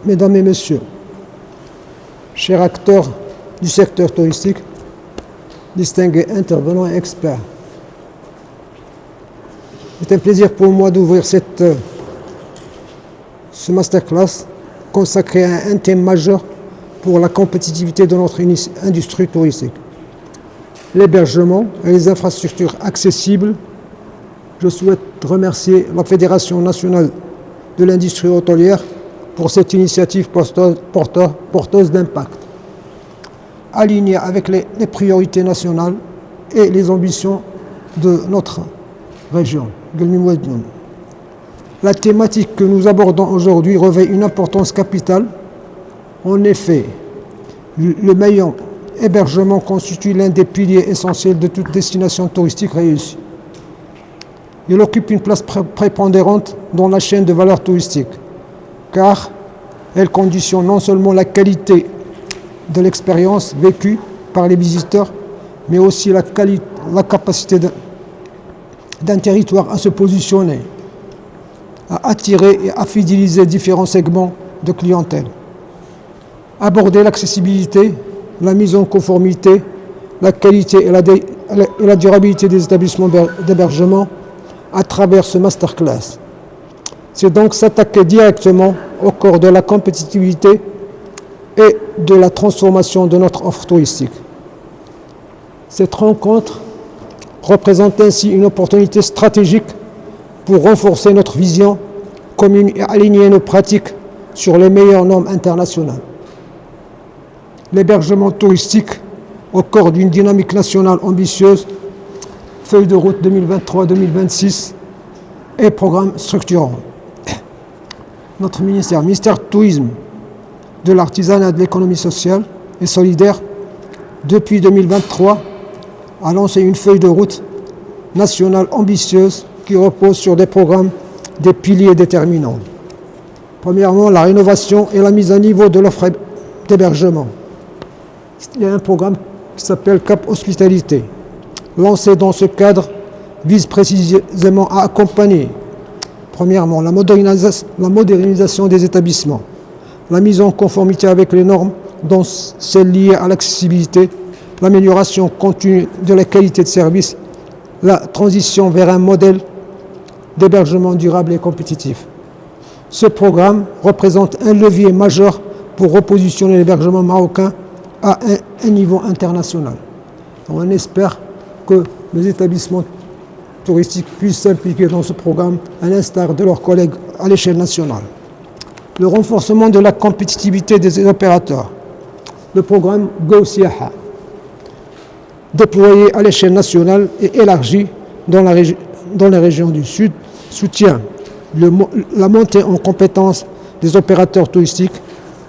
Mesdames et Messieurs, chers acteurs du secteur touristique, distingués intervenants et experts, c'est un plaisir pour moi d'ouvrir ce masterclass consacré à un thème majeur pour la compétitivité de notre industrie touristique. L'hébergement et les infrastructures accessibles. Je souhaite remercier la Fédération nationale de l'industrie hôtelière pour cette initiative porteuse d'impact, alignée avec les priorités nationales et les ambitions de notre région. La thématique que nous abordons aujourd'hui revêt une importance capitale. En effet, le meilleur hébergement constitue l'un des piliers essentiels de toute destination touristique réussie. Il occupe une place prépondérante dans la chaîne de valeur touristique, car elle conditionne non seulement la qualité de l'expérience vécue par les visiteurs, mais aussi la capacité d'un territoire à se positionner, à attirer et à fidéliser différents segments de clientèle. Aborder l'accessibilité, la mise en conformité, la qualité et la durabilité des établissements d'hébergement à travers ce masterclass. C'est donc s'attaquer directement au cœur de la compétitivité et de la transformation de notre offre touristique. Cette rencontre représente ainsi une opportunité stratégique pour renforcer notre vision commune et aligner nos pratiques sur les meilleures normes internationales. L'hébergement touristique au cœur d'une dynamique nationale ambitieuse, feuille de route 2023-2026 et programme structurant. Notre ministère du Tourisme, de l'Artisanat et de l'Économie sociale et solidaire, depuis 2023, a lancé une feuille de route nationale ambitieuse qui repose sur des programmes, des piliers déterminants. Premièrement, la rénovation et la mise à niveau de l'offre d'hébergement. Il y a un programme qui s'appelle Cap Hospitalité. Lancé dans ce cadre, vise précisément à accompagner, premièrement, la modernisation des établissements, la mise en conformité avec les normes, dont celles liées à l'accessibilité, l'amélioration continue de la qualité de service, la transition vers un modèle d'hébergement durable et compétitif. Ce programme représente un levier majeur pour repositionner l'hébergement marocain à un niveau international. On espère que les établissements touristiques puissent s'impliquer dans ce programme à l'instar de leurs collègues à l'échelle nationale. Le renforcement de la compétitivité des opérateurs. Le programme Go Siaha, déployé à l'échelle nationale et élargi dans les régions du Sud, soutient la montée en compétences des opérateurs touristiques,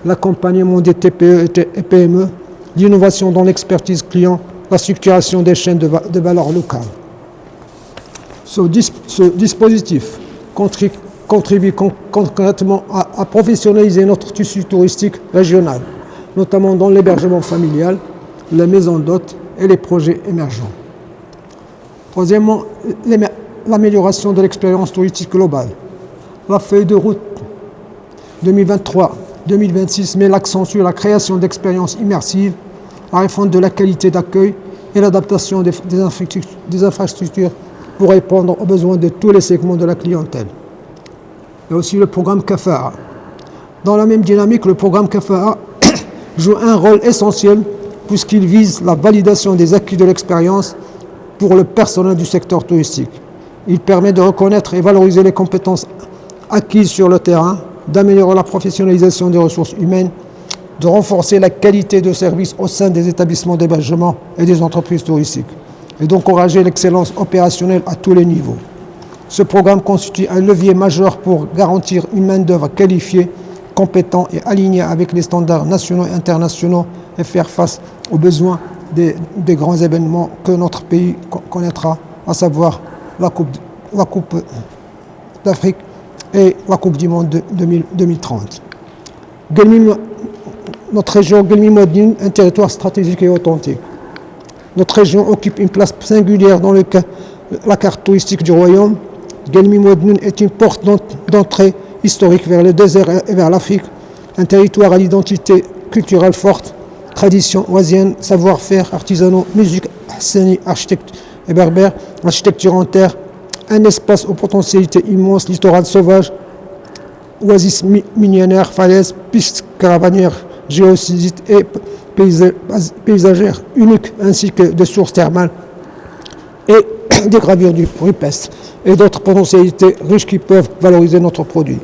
l'accompagnement des TPE et PME, l'innovation dans l'expertise client, la structuration des chaînes de valeur locales. Ce dispositif contribue concrètement à professionnaliser notre tissu touristique régional, notamment dans l'hébergement familial, les maisons d'hôtes et les projets émergents. Troisièmement, l'amélioration de l'expérience touristique globale. La feuille de route 2023-2026 met l'accent sur la création d'expériences immersives, la refonte de la qualité d'accueil et l'adaptation des infrastructures pour répondre aux besoins de tous les segments de la clientèle. Il y a aussi le programme Kafara. Dans la même dynamique, le programme Kafara joue un rôle essentiel puisqu'il vise la validation des acquis de l'expérience pour le personnel du secteur touristique. Il permet de reconnaître et valoriser les compétences acquises sur le terrain, d'améliorer la professionnalisation des ressources humaines, de renforcer la qualité de service au sein des établissements d'hébergement et des entreprises touristiques, et d'encourager l'excellence opérationnelle à tous les niveaux. Ce programme constitue un levier majeur pour garantir une main-d'œuvre qualifiée, compétente et alignée avec les standards nationaux et internationaux et faire face aux besoins des grands événements que notre pays connaîtra, à savoir la Coupe d'Afrique et la Coupe du Monde de 2030. Notre région Guelmi-Moadine, un territoire stratégique et authentique. Notre région occupe une place singulière dans la carte touristique du royaume. Guelmi-Moadine est une porte d'entrée historique vers le désert et vers l'Afrique, Un territoire à l'identité culturelle forte, tradition oisienne, savoir-faire artisanaux, musique hassani, architecture et berbère, architecture en terre, un espace aux potentialités immenses, littoral sauvage, oasis millionnaire, falaises, pistes caravanières, géosites et paysagères uniques, ainsi que des sources thermales et des gravures rupestres et d'autres potentialités riches qui peuvent valoriser notre produit.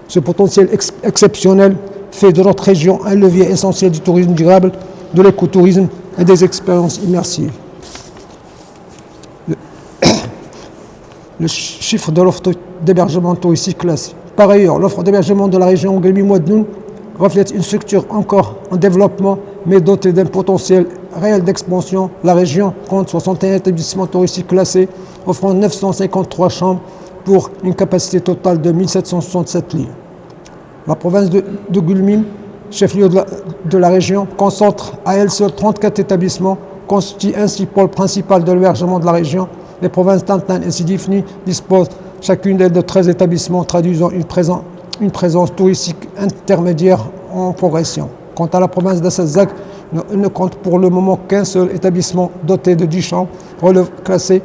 Ce potentiel exceptionnel fait de notre région un levier essentiel du tourisme durable, de l'écotourisme et des expériences immersives. Le chiffre de l'offre d'hébergement touristique classé. Par ailleurs, l'offre d'hébergement de la région Guelmi-Moadnoun reflète une structure encore en développement, mais dotée d'un potentiel réel d'expansion. La région compte 61 établissements touristiques classés, offrant 953 chambres pour une capacité totale de 1767 lits. La province de Gulmim, chef-lieu de la région, concentre à elle seule 34 établissements, constitue ainsi le pôle principal de l'hébergement de la région. Les provinces d'Antan et Sidifni disposent chacune d'elles de 13 établissements traduisant une présence touristique intermédiaire en progression. Quant à la province d'Assazak, elle ne compte pour le moment qu'un seul établissement doté de 10 chambres classées,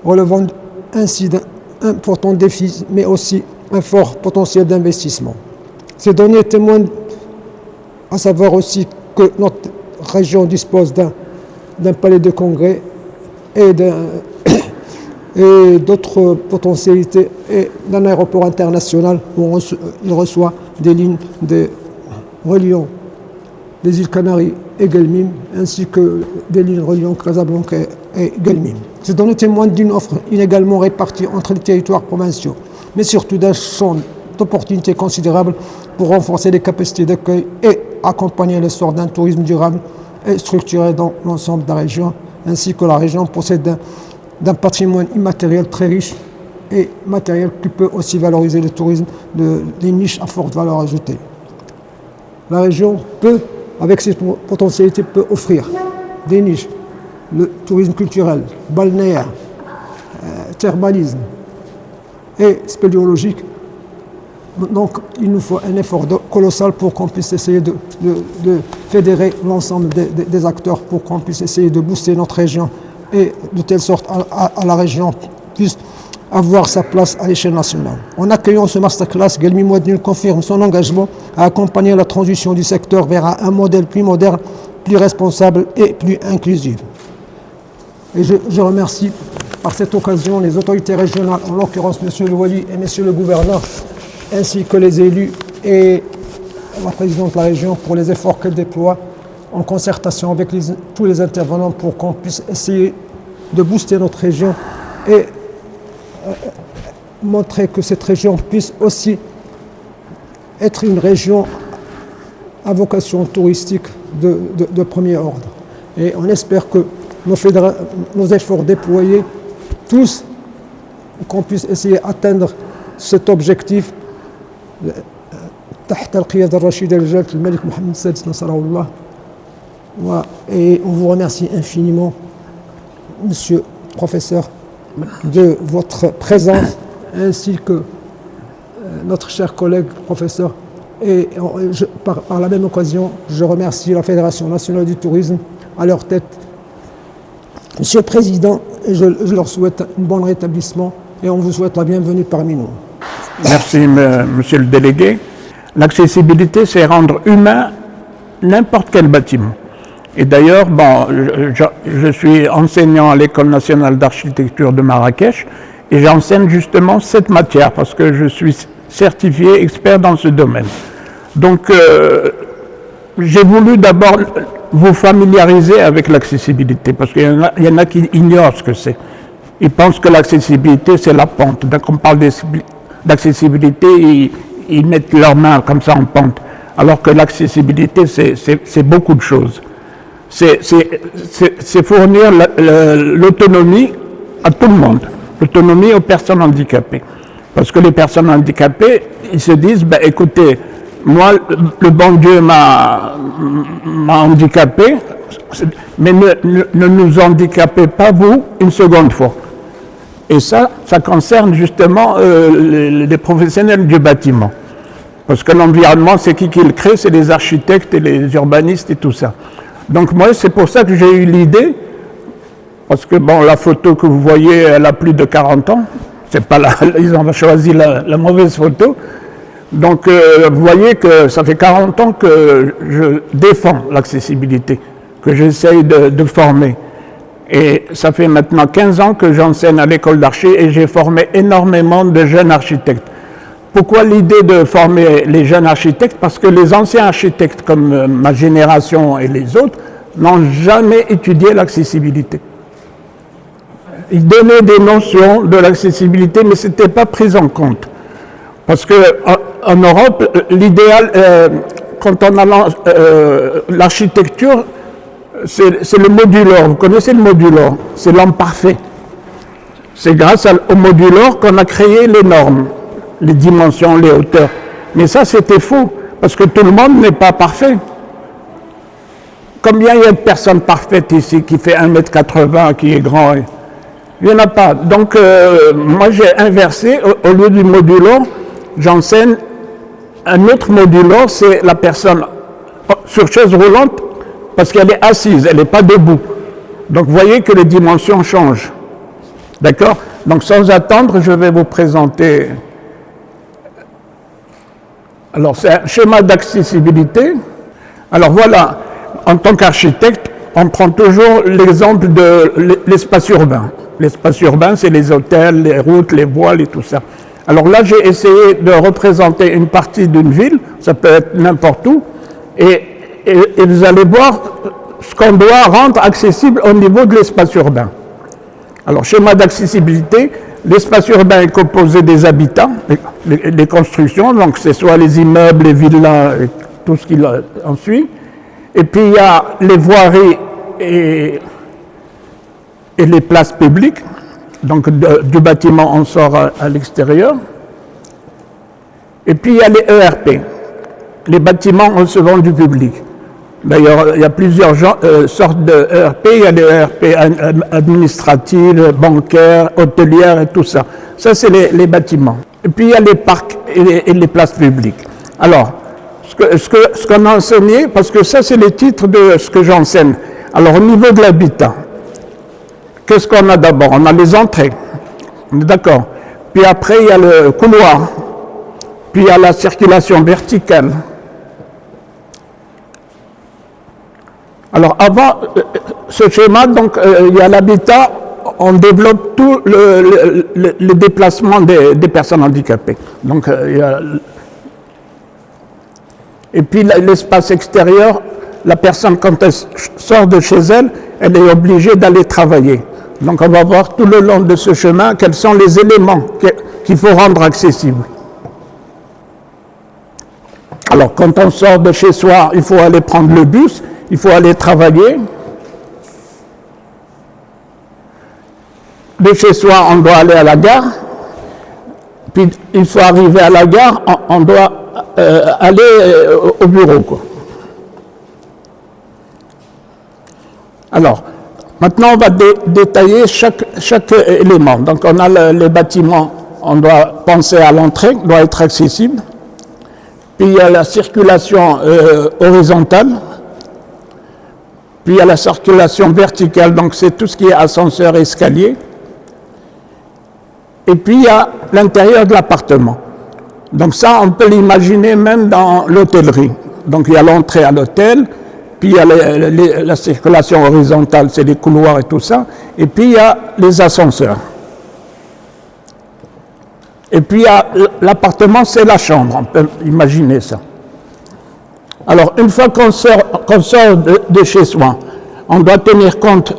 relevant ainsi d'un important défi, mais aussi un fort potentiel d'investissement. Ces données témoignent à savoir aussi que notre région dispose d'un palais de congrès et d'autres potentialités et d'un aéroport international où il reçoit des lignes reliant les îles Canaries et Guelmim, ainsi que des lignes reliant Casablanca et Guelmim. Ces données témoignent d'une offre inégalement répartie entre les territoires provinciaux, mais surtout d'un champ d'opportunités considérables pour renforcer les capacités d'accueil et accompagner l'essor d'un tourisme durable et structuré dans l'ensemble de la région, ainsi que la région possède d'un patrimoine immatériel très riche et matériel qui peut aussi valoriser le tourisme des niches à forte valeur ajoutée. La région peut, avec ses potentialités, peut offrir des niches, le tourisme culturel, balnéaire, thermalisme et spéléologique. Donc il nous faut un effort colossal pour qu'on puisse essayer de fédérer l'ensemble des acteurs pour qu'on puisse essayer de booster notre région et de telle sorte à la région puisse avoir sa place à l'échelle nationale. En accueillant ce masterclass, Guelmi Moadnoun confirme son engagement à accompagner la transition du secteur vers un modèle plus moderne, plus responsable et plus inclusif. Et je remercie par cette occasion les autorités régionales, en l'occurrence M. le Wali et M. le gouverneur, ainsi que les élus et la présidente de la région pour les efforts qu'elle déploie en concertation avec tous les intervenants pour qu'on puisse essayer de booster notre région et montrer que cette région puisse aussi être une région à vocation touristique de premier ordre. Et on espère que nos efforts déployés, tous, qu'on puisse essayer d'atteindre cet objectif تحت القيادة الرشيدة لجلالة الملك محمد السادس نصره الله. Et on vous remercie infiniment, monsieur le professeur, de votre présence, ainsi que notre cher collègue professeur. Et par la même occasion, je remercie la Fédération nationale du tourisme, à leur tête, monsieur le Président, et je leur souhaite un bon rétablissement et on vous souhaite la bienvenue parmi nous. Merci, monsieur le délégué. L'accessibilité, c'est rendre humain n'importe quel bâtiment. Et d'ailleurs, bon, je suis enseignant à l'École nationale d'architecture de Marrakech et j'enseigne justement cette matière parce que je suis certifié expert dans ce domaine. Donc, j'ai voulu d'abord vous familiariser avec l'accessibilité parce qu'il y en a qui ignorent ce que c'est. Ils pensent que l'accessibilité, c'est la pente. Dès qu'on parle d'accessibilité, ils mettent leurs mains comme ça en pente. Alors que l'accessibilité, c'est beaucoup de choses. C'est fournir l'autonomie à tout le monde, l'autonomie aux personnes handicapées. Parce que les personnes handicapées, ils se disent, ben, écoutez, moi, le bon Dieu m'a handicapé, mais ne nous handicapez pas, vous, une seconde fois. Et ça concerne justement les professionnels du bâtiment. Parce que l'environnement, c'est qui le crée? C'est les architectes et les urbanistes et tout ça. Donc moi, c'est pour ça que j'ai eu l'idée, parce que bon, la photo que vous voyez, elle a plus de 40 ans. C'est pas là, ils ont choisi la mauvaise photo. Donc vous voyez que ça fait 40 ans que je défends l'accessibilité, que j'essaye de former. Et ça fait maintenant 15 ans que j'enseigne à l'école d'archi et j'ai formé énormément de jeunes architectes. Pourquoi l'idée de former les jeunes architectes? Parce que les anciens architectes, comme ma génération et les autres, n'ont jamais étudié l'accessibilité. Ils donnaient des notions de l'accessibilité, mais ce n'était pas pris en compte. Parce qu'en Europe, l'idéal, quand on a l'architecture, c'est le modulor. Vous connaissez le modulor? C'est l'homme parfait. C'est grâce au modulor qu'on a créé les normes, les dimensions, les hauteurs. Mais ça, c'était faux, parce que tout le monde n'est pas parfait. Combien il y a de personnes parfaites ici, qui fait 1m80, qui est grand? Il n'y en a pas. Donc, moi, j'ai inversé. Au lieu du modulor, j'enseigne un autre modulor, c'est la personne sur chaise roulante, parce qu'elle est assise, elle n'est pas debout. Donc, vous voyez que les dimensions changent. D'accord? Donc, sans attendre, je vais vous présenter. Alors, c'est un schéma d'accessibilité. Alors, voilà, en tant qu'architecte, on prend toujours l'exemple de l'espace urbain. L'espace urbain, c'est les hôtels, les routes, les voiles et tout ça. Alors là, j'ai essayé de représenter une partie d'une ville, ça peut être n'importe où, et vous allez voir ce qu'on doit rendre accessible au niveau de l'espace urbain. Alors, schéma d'accessibilité, l'espace urbain est composé des habitats, les constructions, donc c'est soit les immeubles, les villas, et tout ce qui en suit. Et puis il y a les voiries et les places publiques, donc du bâtiment on sort à l'extérieur. Et puis il y a les ERP, les bâtiments recevant du public. D'ailleurs, il y a plusieurs sortes de ERP, il y a des ERP administratives, bancaires, hôtelières et tout ça. Ça, c'est les bâtiments. Et puis il y a les parcs et les places publiques. Alors, ce qu'on a enseigné, parce que ça, c'est les titres de ce que j'enseigne. Alors, au niveau de l'habitat, qu'est-ce qu'on a d'abord? On a les entrées, on est d'accord. Puis après, il y a le couloir. Puis il y a la circulation verticale. Alors, avant ce schéma, donc, il y a l'habitat, on développe tout le déplacement des personnes handicapées. Donc, il y a... Et puis l'espace extérieur, la personne, quand elle sort de chez elle, elle est obligée d'aller travailler. Donc on va voir tout le long de ce chemin quels sont les éléments qu'il faut rendre accessibles. Alors quand on sort de chez soi, il faut aller prendre le bus, il faut aller travailler. De chez soi, on doit aller à la gare. Puis il faut arriver à la gare, on doit aller au bureau, quoi. Alors, maintenant on va détailler chaque élément. Donc on a les bâtiments, on doit penser à l'entrée, doit être accessible. Puis il y a la circulation horizontale. Puis il y a la circulation verticale, donc c'est tout ce qui est ascenseur et escalier. Et puis il y a l'intérieur de l'appartement. Donc ça, on peut l'imaginer même dans l'hôtellerie. Donc il y a l'entrée à l'hôtel, puis il y a la circulation horizontale, c'est les couloirs et tout ça, et puis il y a les ascenseurs. Et puis l'appartement, c'est la chambre, on peut imaginer ça. Alors une fois qu'on sort de chez soi, on doit tenir compte,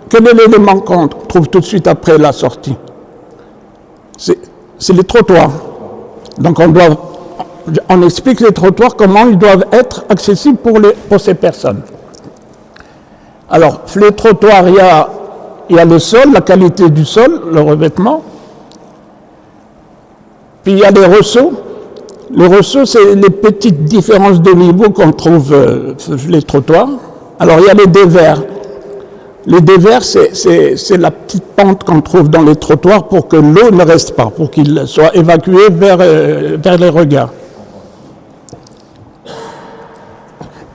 quel est l'élément qu'on trouve tout de suite après la sortie? C'est les trottoirs. Donc on explique les trottoirs, comment ils doivent être accessibles pour ces personnes. Alors, les trottoirs, il y a le sol, la qualité du sol, le revêtement. Puis il y a les ressauts. Les ressauts, c'est les petites différences de niveau qu'on trouve sur les trottoirs. Alors, il y a les dévers. Les dévers, c'est la petite pente qu'on trouve dans les trottoirs pour que l'eau ne reste pas, pour qu'il soit évacué vers les regards.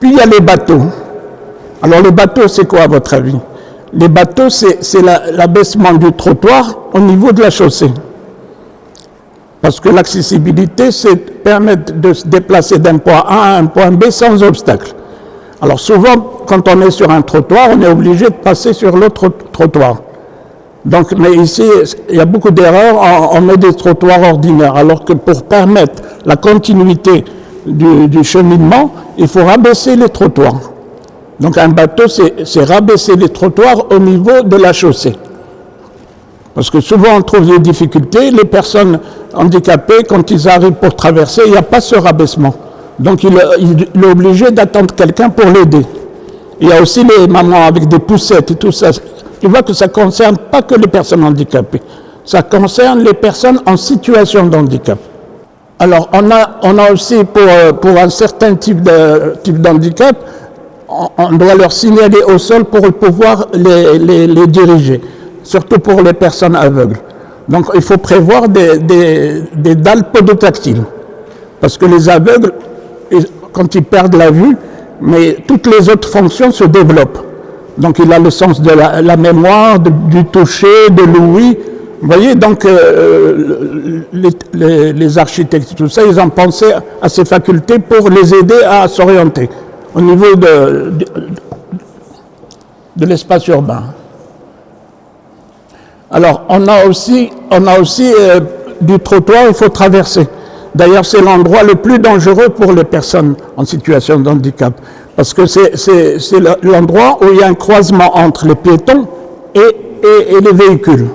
Puis il y a les bateaux. Alors les bateaux, c'est quoi à votre avis? Les bateaux, c'est l'abaissement du trottoir au niveau de la chaussée. Parce que l'accessibilité, c'est permettre de se déplacer d'un point A à un point B sans obstacle. Alors souvent, quand on est sur un trottoir, on est obligé de passer sur l'autre trottoir. Donc, mais ici, il y a beaucoup d'erreurs, on met des trottoirs ordinaires, alors que pour permettre la continuité du cheminement, il faut rabaisser les trottoirs. Donc un bateau, c'est rabaisser les trottoirs au niveau de la chaussée. Parce que souvent on trouve des difficultés, les personnes handicapées, quand ils arrivent pour traverser, il n'y a pas ce rabaissement. Donc il est obligé d'attendre quelqu'un pour l'aider. Il y a aussi les mamans avec des poussettes et tout ça. Tu vois que ça ne concerne pas que les personnes handicapées, ça concerne les personnes en situation de handicap. Alors on a aussi pour un certain type d'handicap, on doit leur signaler au sol pour pouvoir les diriger, surtout pour les personnes aveugles. Donc il faut prévoir des dalles podotactiles, parce que les aveugles, quand ils perdent la vue, mais toutes les autres fonctions se développent. Donc il a le sens de la mémoire, du toucher, de l'ouïe. Vous voyez, donc les architectes, tout ça, ils ont pensé à ces facultés pour les aider à s'orienter au niveau de l'espace urbain. Alors on a aussi du trottoir, il faut traverser. D'ailleurs, c'est l'endroit le plus dangereux pour les personnes en situation de handicap, parce que c'est l'endroit où il y a un croisement entre les piétons et les véhicules.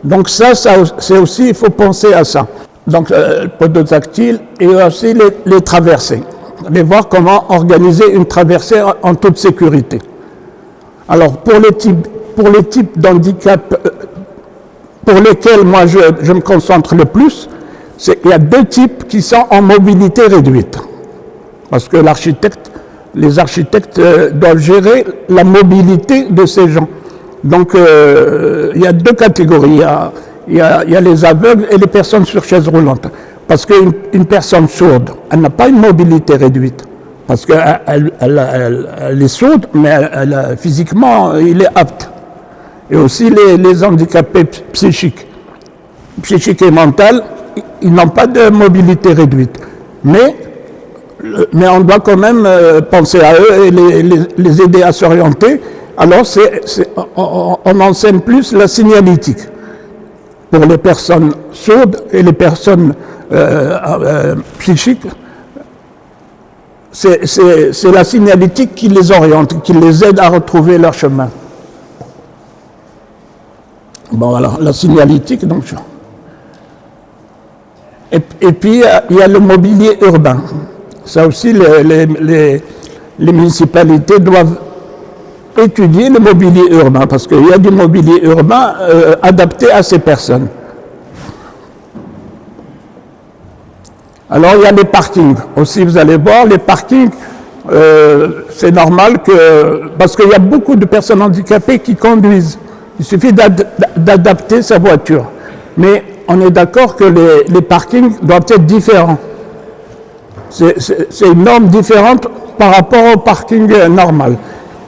Donc ça c'est aussi, il faut penser à ça. Donc le podotactile et aussi les traversées. Allez voir comment organiser une traversée en toute sécurité. Alors pour les types d'handicap pour lesquels moi je me concentre le plus, il y a deux types qui sont en mobilité réduite. Parce que les architectes doivent gérer la mobilité de ces gens. Donc il y a deux catégories, il y a les aveugles et les personnes sur chaise roulante. Parce qu'une personne sourde, elle n'a pas une mobilité réduite. Parce qu'elle est sourde, mais physiquement, il est apte. Et aussi les handicapés psychiques et mentaux, ils n'ont pas de mobilité réduite. Mais on doit quand même penser à eux et les aider à s'orienter. Alors on enseigne plus la signalétique pour les personnes sourdes et les personnes psychiques. C'est la signalétique qui les oriente, qui les aide à retrouver leur chemin. Bon, alors la signalétique, donc. Et puis il y a le mobilier urbain. Ça aussi, les municipalités doivent étudier le mobilier urbain, parce qu'il y a du mobilier urbain adapté à ces personnes. Alors il y a les parkings. Aussi, vous allez voir, les parkings, c'est normal parce qu'il y a beaucoup de personnes handicapées qui conduisent. Il suffit d'adapter sa voiture. Mais on est d'accord que les parkings doivent être différents. C'est une norme différente par rapport au parking normal.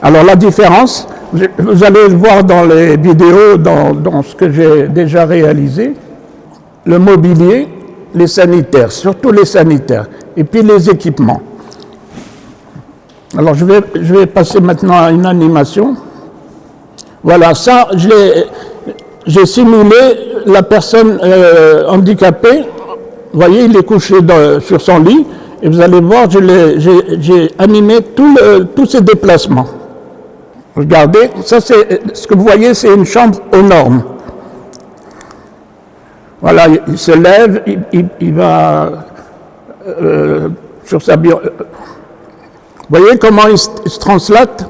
Alors la différence, vous allez le voir dans les vidéos, dans ce que j'ai déjà réalisé, le mobilier, les sanitaires, surtout les sanitaires, et puis les équipements. Alors je vais passer maintenant à une animation. Voilà, ça, j'ai simulé la personne handicapée. Vous voyez, il est couché sur son lit, et vous allez voir, j'ai animé tous ses déplacements. Regardez, ça c'est ce que vous voyez, c'est une chambre aux normes. Voilà, il se lève, il va sur sa bureau. Vous voyez comment il se translate?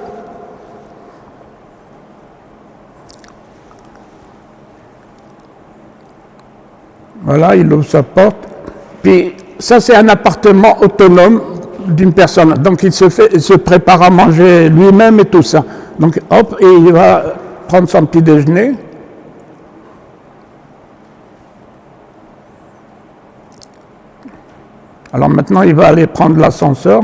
Voilà, il ouvre sa porte. Puis ça, c'est un appartement autonome d'une personne. Donc il se prépare à manger lui-même et tout ça. Donc hop, et il va prendre son petit déjeuner. Alors maintenant, il va aller prendre l'ascenseur.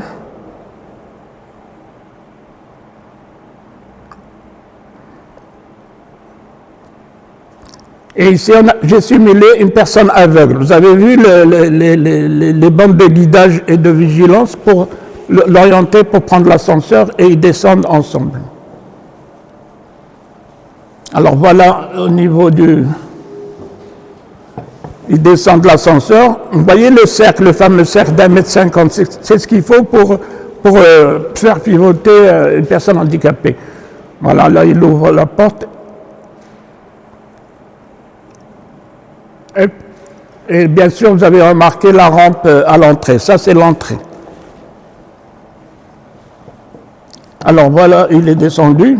Et ici, j'ai simulé une personne aveugle. Vous avez vu les bandes de guidage et de vigilance pour l'orienter pour prendre l'ascenseur et ils descendent ensemble. Alors voilà au niveau du... Ils descendent de l'ascenseur. Vous voyez le cercle, le fameux cercle d'1,50 m, c'est ce qu'il faut pour faire pivoter une personne handicapée. Voilà, là il ouvre la porte. Et bien sûr, vous avez remarqué la rampe à l'entrée. Ça, c'est l'entrée. Alors voilà, il est descendu.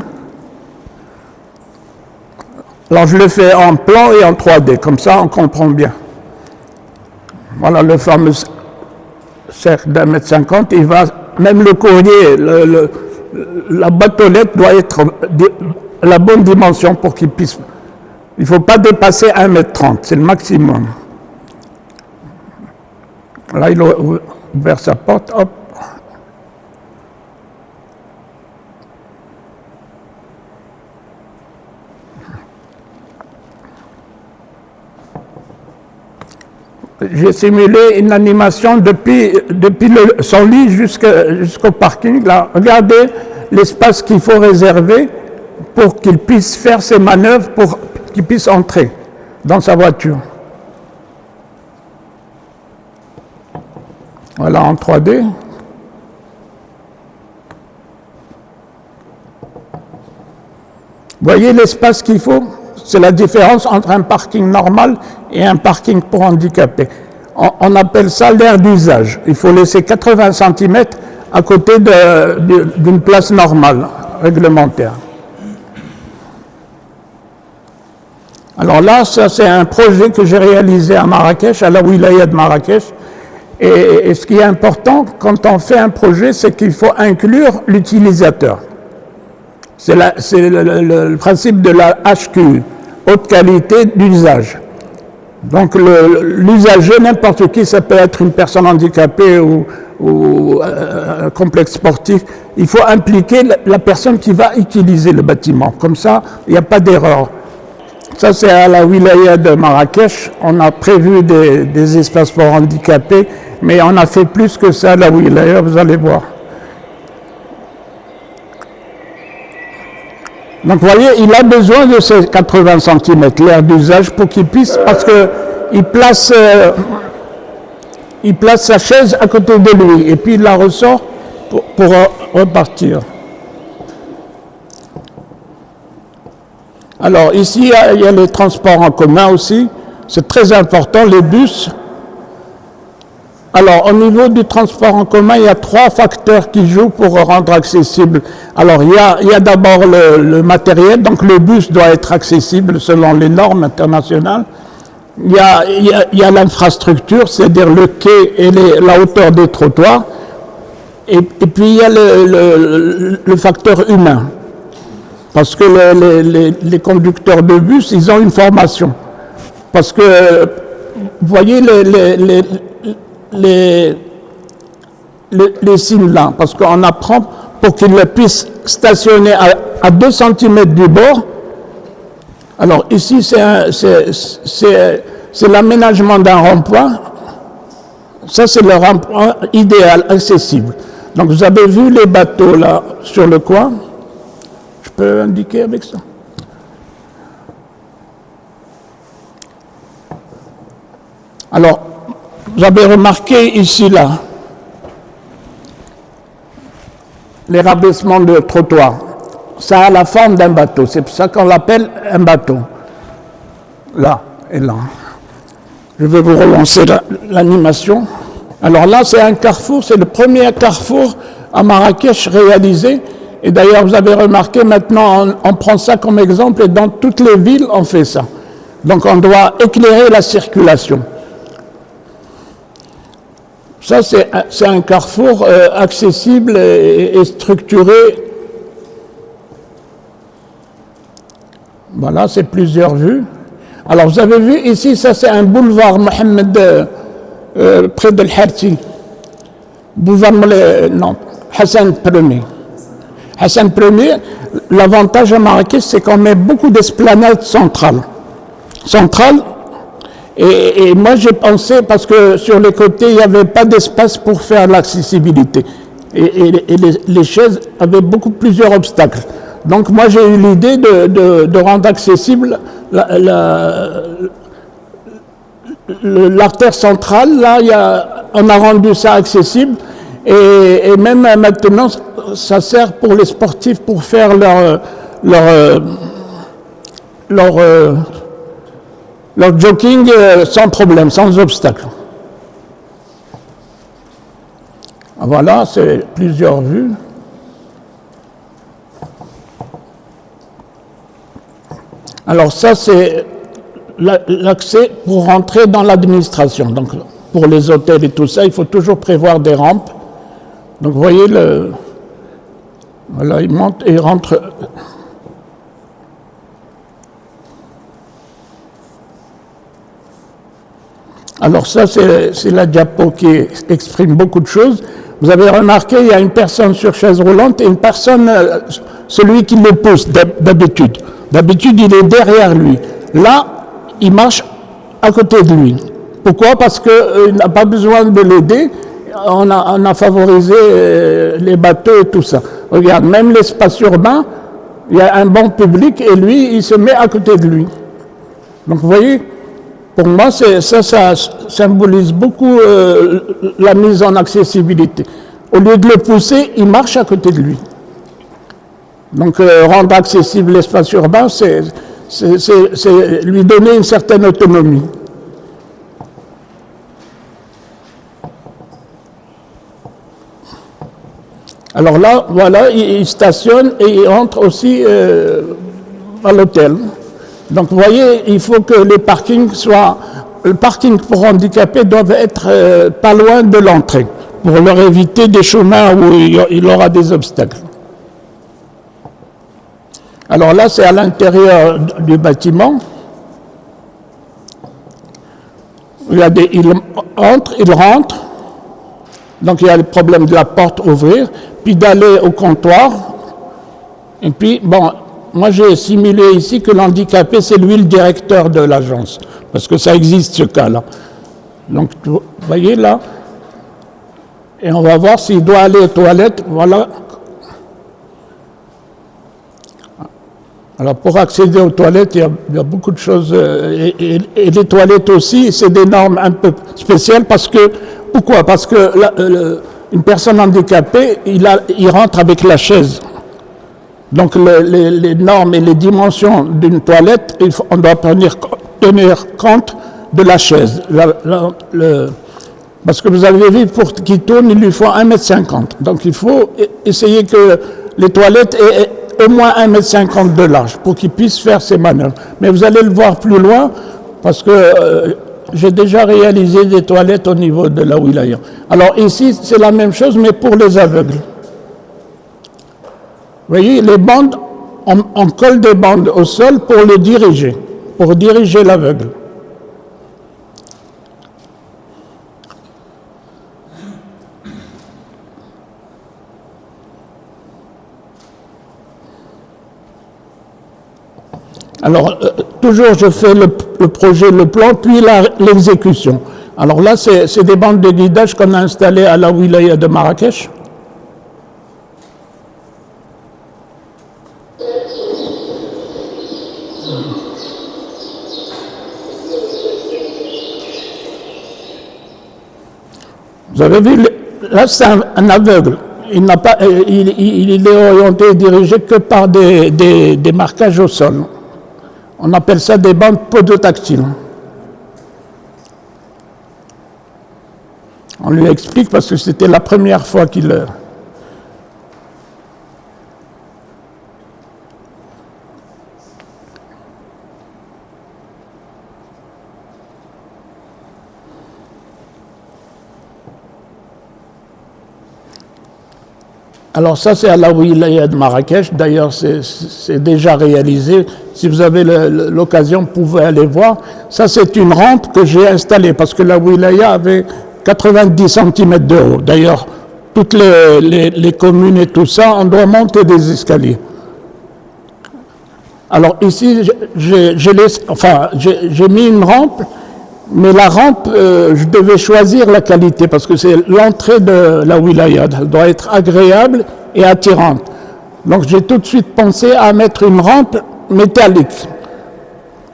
Alors je le fais en plan et en 3D, comme ça on comprend bien. Voilà le fameux cercle d'1,50 m. Il va, même le courrier, la boîte aux lettres doit être la bonne dimension pour qu'il puisse. Il ne faut pas dépasser 1,30 m, c'est le maximum. Là, il a ouvert sa porte, hop. J'ai simulé une animation depuis son lit jusqu'au parking. Là, regardez l'espace qu'il faut réserver pour qu'il puisse faire ses manœuvres, pour qu'il puisse entrer dans sa voiture. Voilà en 3D. Voyez l'espace qu'il faut? C'est la différence entre un parking normal et un parking pour handicapés. On appelle ça l'aire d'usage. Il faut laisser 80 cm à côté d'une place normale, réglementaire. Alors là, ça c'est un projet que j'ai réalisé à Marrakech, à la wilaya de Marrakech. Et ce qui est important quand on fait un projet, c'est qu'il faut inclure l'utilisateur. C'est le principe de la HQ, haute qualité d'usage. Donc l'usager, n'importe qui, ça peut être une personne handicapée ou un complexe sportif, il faut impliquer la personne qui va utiliser le bâtiment. Comme ça, il n'y a pas d'erreur. Ça, c'est à la wilaya de Marrakech. On a prévu des espaces pour handicapés, mais on a fait plus que ça à la wilaya, vous allez voir. Donc, vous voyez, il a besoin de ces 80 cm, l'aire d'usage, pour qu'il puisse, parce qu'il place sa chaise à côté de lui, et puis il la ressort pour repartir. Alors, ici, il y a les transports en commun aussi. C'est très important, les bus. Alors, au niveau du transport en commun, il y a 3 facteurs qui jouent pour rendre accessible. Alors, il y a d'abord le matériel, donc le bus doit être accessible selon les normes internationales. Il y a l'infrastructure, c'est-à-dire le quai et la hauteur des trottoirs. Et puis, il y a le facteur humain. Parce que les conducteurs de bus, ils ont une formation. Parce que, vous voyez les signes là, parce qu'on apprend pour qu'ils puissent stationner à 2 cm du bord. Alors ici, c'est l'aménagement d'un rond-point. Ça, c'est le rond-point idéal, accessible. Donc vous avez vu les bateaux là sur le coin. Je peux indiquer avec ça. Alors, vous avez remarqué ici, là, les rabaissements de trottoir. Ça a la forme d'un bateau. C'est pour ça qu'on l'appelle un bateau. Là et là. Je vais vous relancer l'animation. Alors là, c'est un carrefour. C'est le premier carrefour à Marrakech réalisé. Et d'ailleurs, vous avez remarqué, maintenant, on prend ça comme exemple. Et dans toutes les villes, on fait ça. Donc, on doit éclairer la circulation. Ça, c'est un carrefour accessible et structuré. Voilà, c'est plusieurs vues. Alors, vous avez vu ici, ça c'est un boulevard Mohamed, près de l'Harti. Boulevard Hassan Ier. Hassan Ier, l'avantage à Marrakech, c'est qu'on met beaucoup d'esplanades centrales. centrale. Et moi, j'ai pensé, parce que sur les côtés, il n'y avait pas d'espace pour faire l'accessibilité. Et les chaises avaient plusieurs obstacles. Donc moi, j'ai eu l'idée de rendre accessible l'artère centrale. Là, on a rendu ça accessible. Et même maintenant, ça sert pour les sportifs pour faire leur jogging sans problème, sans obstacle. Voilà, c'est plusieurs vues. Alors ça, c'est l'accès pour rentrer dans l'administration. Donc pour les hôtels et tout ça, il faut toujours prévoir des rampes. Donc vous voyez, voilà, il monte et il rentre. Alors ça, c'est la diapo qui exprime beaucoup de choses. Vous avez remarqué, il y a une personne sur chaise roulante et une personne, celui qui le pousse d'habitude. D'habitude, il est derrière lui. Là, il marche à côté de lui. Pourquoi? Parce qu'il n'a pas besoin de l'aider. On a favorisé les bateaux et tout ça. Regarde, même l'espace urbain, il y a un banc public et lui, il se met à côté de lui. Donc vous voyez, pour moi, ça symbolise beaucoup la mise en accessibilité. Au lieu de le pousser, il marche à côté de lui. Donc rendre accessible l'espace urbain, c'est lui donner une certaine autonomie. Alors là, voilà, il stationne et il entre aussi à l'hôtel. Donc vous voyez, il faut que les parkings soient... Le parking pour handicapés doit être pas loin de l'entrée, pour leur éviter des chemins où il aura des obstacles. Alors là, c'est à l'intérieur du bâtiment. Il entre, il rentre. Donc il y a le problème de la porte ouvrir, puis d'aller au comptoir. Et puis, bon, moi j'ai simulé ici que l'handicapé, c'est lui le directeur de l'agence, parce que ça existe ce cas-là. Donc, vous voyez là, et on va voir s'il doit aller aux toilettes, voilà. Alors pour accéder aux toilettes, il y a beaucoup de choses, et les toilettes aussi, c'est des normes un peu spéciales, parce que, pourquoi? Parce que une personne handicapée, il rentre avec la chaise. Donc les normes et les dimensions d'une toilette, on doit tenir compte de la chaise. Parce que vous avez vu, pour qu'il tourne, il lui faut 1,50 m. Donc il faut essayer que les toilettes aient au moins 1,50 m de large pour qu'il puisse faire ses manœuvres. Mais vous allez le voir plus loin, parce que j'ai déjà réalisé des toilettes au niveau de la wilaya. Alors ici, c'est la même chose, mais pour les aveugles. Vous voyez, les bandes, on colle des bandes au sol pour diriger l'aveugle. Alors, toujours je fais le projet, le plan, puis l'exécution. Alors là, c'est des bandes de guidage qu'on a installées à la wilaya de Marrakech. Vous avez vu, là c'est un aveugle. Il est orienté et dirigé que par des marquages au sol. On appelle ça des bandes podotactiles. On lui explique parce que c'était la première fois qu'il... Alors ça, c'est à la wilaya de Marrakech. D'ailleurs, c'est déjà réalisé. Si vous avez l'occasion, vous pouvez aller voir. Ça, c'est une rampe que j'ai installée parce que la wilaya avait 90 cm de haut. D'ailleurs, toutes les communes et tout ça, on doit monter des escaliers. Alors ici, j'ai mis une rampe, mais la rampe, je devais choisir la qualité parce que c'est l'entrée de la wilaya. Elle doit être agréable et attirante. Donc j'ai tout de suite pensé à mettre une rampe métallique.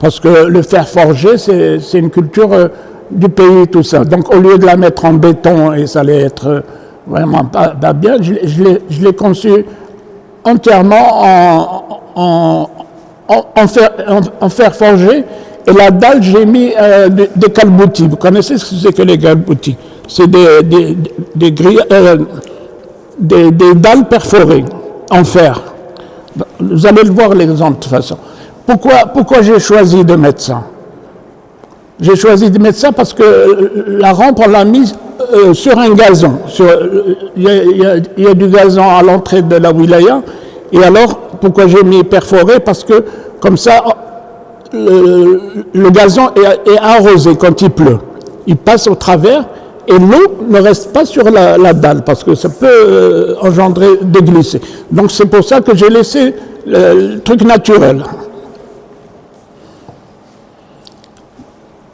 Parce que le fer forgé, c'est une culture du pays, tout ça. Donc au lieu de la mettre en béton, et ça allait être vraiment pas bien, je l'ai conçu entièrement en fer forgé. Et la dalle, j'ai mis des calboutis. Vous connaissez ce que c'est que les calboutis? C'est des dalles perforées en fer. Vous allez le voir l'exemple de toute façon. Pourquoi j'ai choisi de mettre ça? J'ai choisi de mettre ça parce que la rampe, on l'a mise sur un gazon. Il y a du gazon à l'entrée de la wilaya. Et alors, pourquoi j'ai mis perforé? Parce que comme ça, le gazon est arrosé quand il pleut. Il passe au travers et l'eau ne reste pas sur la dalle parce que ça peut engendrer des glissées. Donc c'est pour ça que j'ai laissé le truc naturel.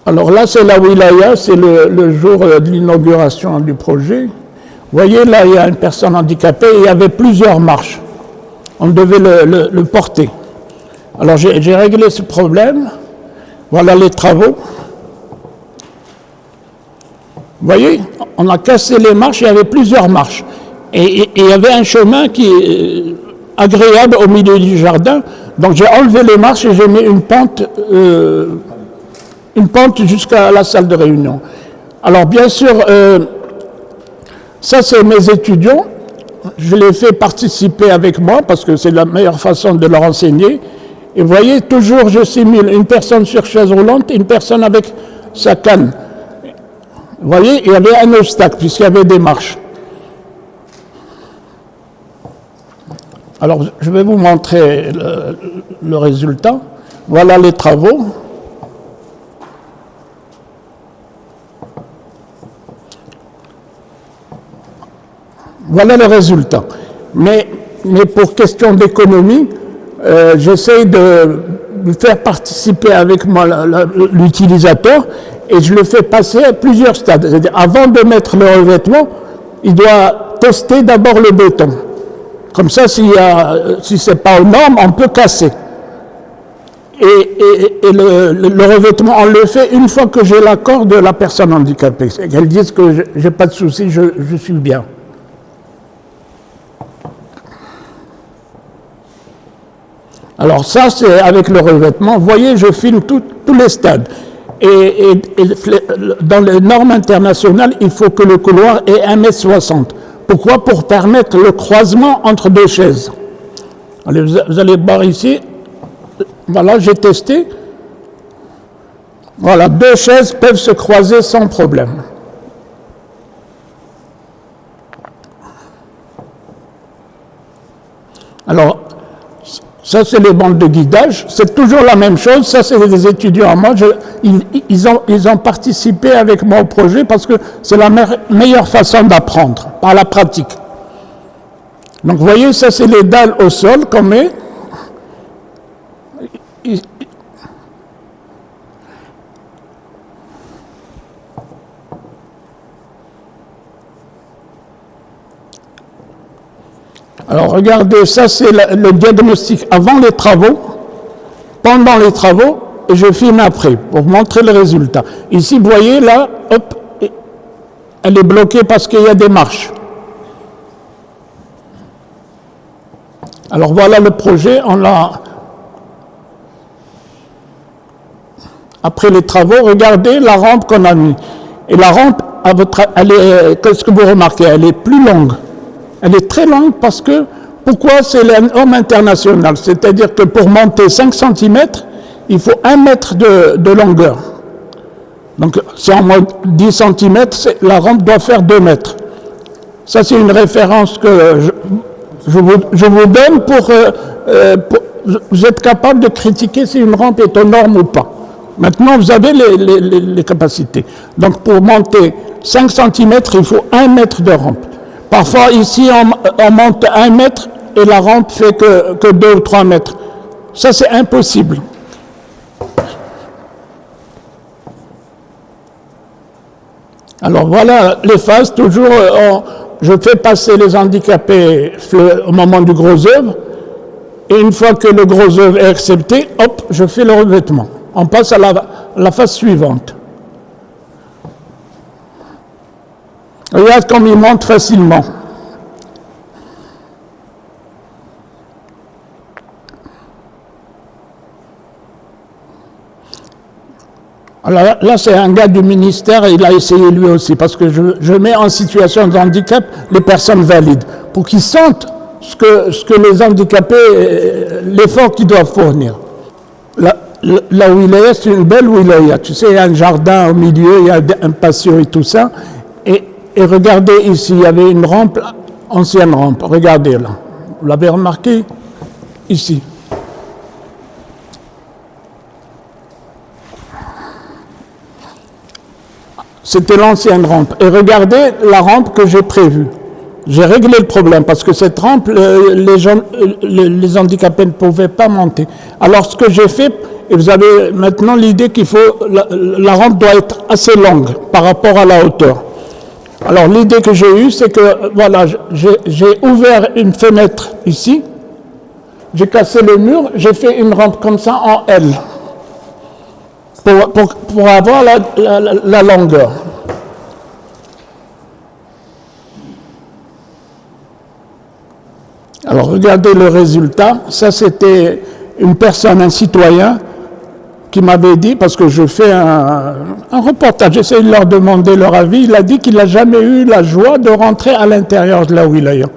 Alors là, c'est la wilaya, c'est le jour de l'inauguration du projet. Vous voyez, là, il y a une personne handicapée et il y avait plusieurs marches. On devait le porter. Alors j'ai réglé ce problème. Voilà les travaux. Vous voyez, on a cassé les marches, il y avait plusieurs marches. Et il y avait un chemin qui est agréable au milieu du jardin. Donc j'ai enlevé les marches et j'ai mis une pente jusqu'à la salle de réunion. Alors bien sûr, ça c'est mes étudiants. Je les fais participer avec moi parce que c'est la meilleure façon de leur enseigner. Et vous voyez, toujours je simule une personne sur chaise roulante et une personne avec sa canne. Vous voyez, il y avait un obstacle puisqu'il y avait des marches. Alors, je vais vous montrer le résultat. Voilà les travaux. Voilà le résultat. Mais pour question d'économie, j'essaie de faire participer avec moi l'utilisateur et je le fais passer à plusieurs stades. C'est-à-dire, avant de mettre le revêtement, il doit tester d'abord le béton. Comme ça, si ce n'est pas aux normes, on peut casser. Et le revêtement, on le fait une fois que j'ai l'accord de la personne handicapée. Qu'elle dise que je n'ai pas de souci, je suis bien. Alors ça, c'est avec le revêtement. Vous voyez, je filme tous les stades. Et dans les normes internationales, il faut que le couloir ait 1,60 m. Pourquoi? Pour permettre le croisement entre deux chaises. Allez, vous allez voir ici. Voilà, j'ai testé. Voilà, deux chaises peuvent se croiser sans problème. Alors, ça, c'est les bandes de guidage. C'est toujours la même chose. Ça, c'est des étudiants à moi. Ils ont participé avec moi au projet parce que c'est la meilleure façon d'apprendre, par la pratique. Donc, vous voyez, ça, c'est les dalles au sol qu'on met. Alors regardez, ça c'est le diagnostic avant les travaux, pendant les travaux, et je filme après pour montrer le résultat. Ici, vous voyez là, hop, elle est bloquée parce qu'il y a des marches. Alors voilà le projet, on l'a... Après les travaux, regardez la rampe qu'on a mis. Et la rampe, qu'est-ce que vous remarquez? Elle est plus longue. Elle est très longue parce que, pourquoi? C'est la norme internationale. C'est-à-dire que pour monter 5 cm, il faut 1 mètre de longueur. Donc, si on monte 10 cm, la rampe doit faire 2 mètres. Ça, c'est une référence que je vous donne pour vous êtes capable de critiquer si une rampe est aux normes ou pas. Maintenant, vous avez les capacités. Donc, pour monter 5 cm, il faut 1 mètre de rampe. Parfois, ici, on monte 1 mètre et la rampe fait que 2 ou 3 mètres. Ça, c'est impossible. Alors voilà les phases, toujours je fais passer les handicapés au moment du gros œuvre, et une fois que le gros œuvre est accepté, hop, je fais le revêtement. On passe à la phase suivante. Regarde comme il monte facilement. Alors là, c'est un gars du ministère et il a essayé lui aussi, parce que je mets en situation de handicap les personnes valides, pour qu'ils sentent ce que les handicapés, l'effort qu'ils doivent fournir. La wilaya, c'est une belle wilaya. Tu sais, il y a un jardin au milieu, il y a un patio et tout ça. Et regardez ici, il y avait une rampe, ancienne rampe. Regardez là. Vous l'avez remarqué? Ici. C'était l'ancienne rampe. Et regardez la rampe que j'ai prévue. J'ai réglé le problème parce que cette rampe, les handicapés ne pouvaient pas monter. Alors ce que j'ai fait, et vous avez maintenant l'idée qu'il faut, la rampe doit être assez longue par rapport à la hauteur. Alors l'idée que j'ai eue, c'est que voilà, j'ai ouvert une fenêtre ici, j'ai cassé le mur, j'ai fait une rampe comme ça en L pour avoir la longueur. Alors regardez le résultat, ça c'était une personne, un citoyen qui m'avait dit, parce que je fais un reportage, j'essaie de leur demander leur avis, il a dit qu'il n'a jamais eu la joie de rentrer à l'intérieur de la wilaya,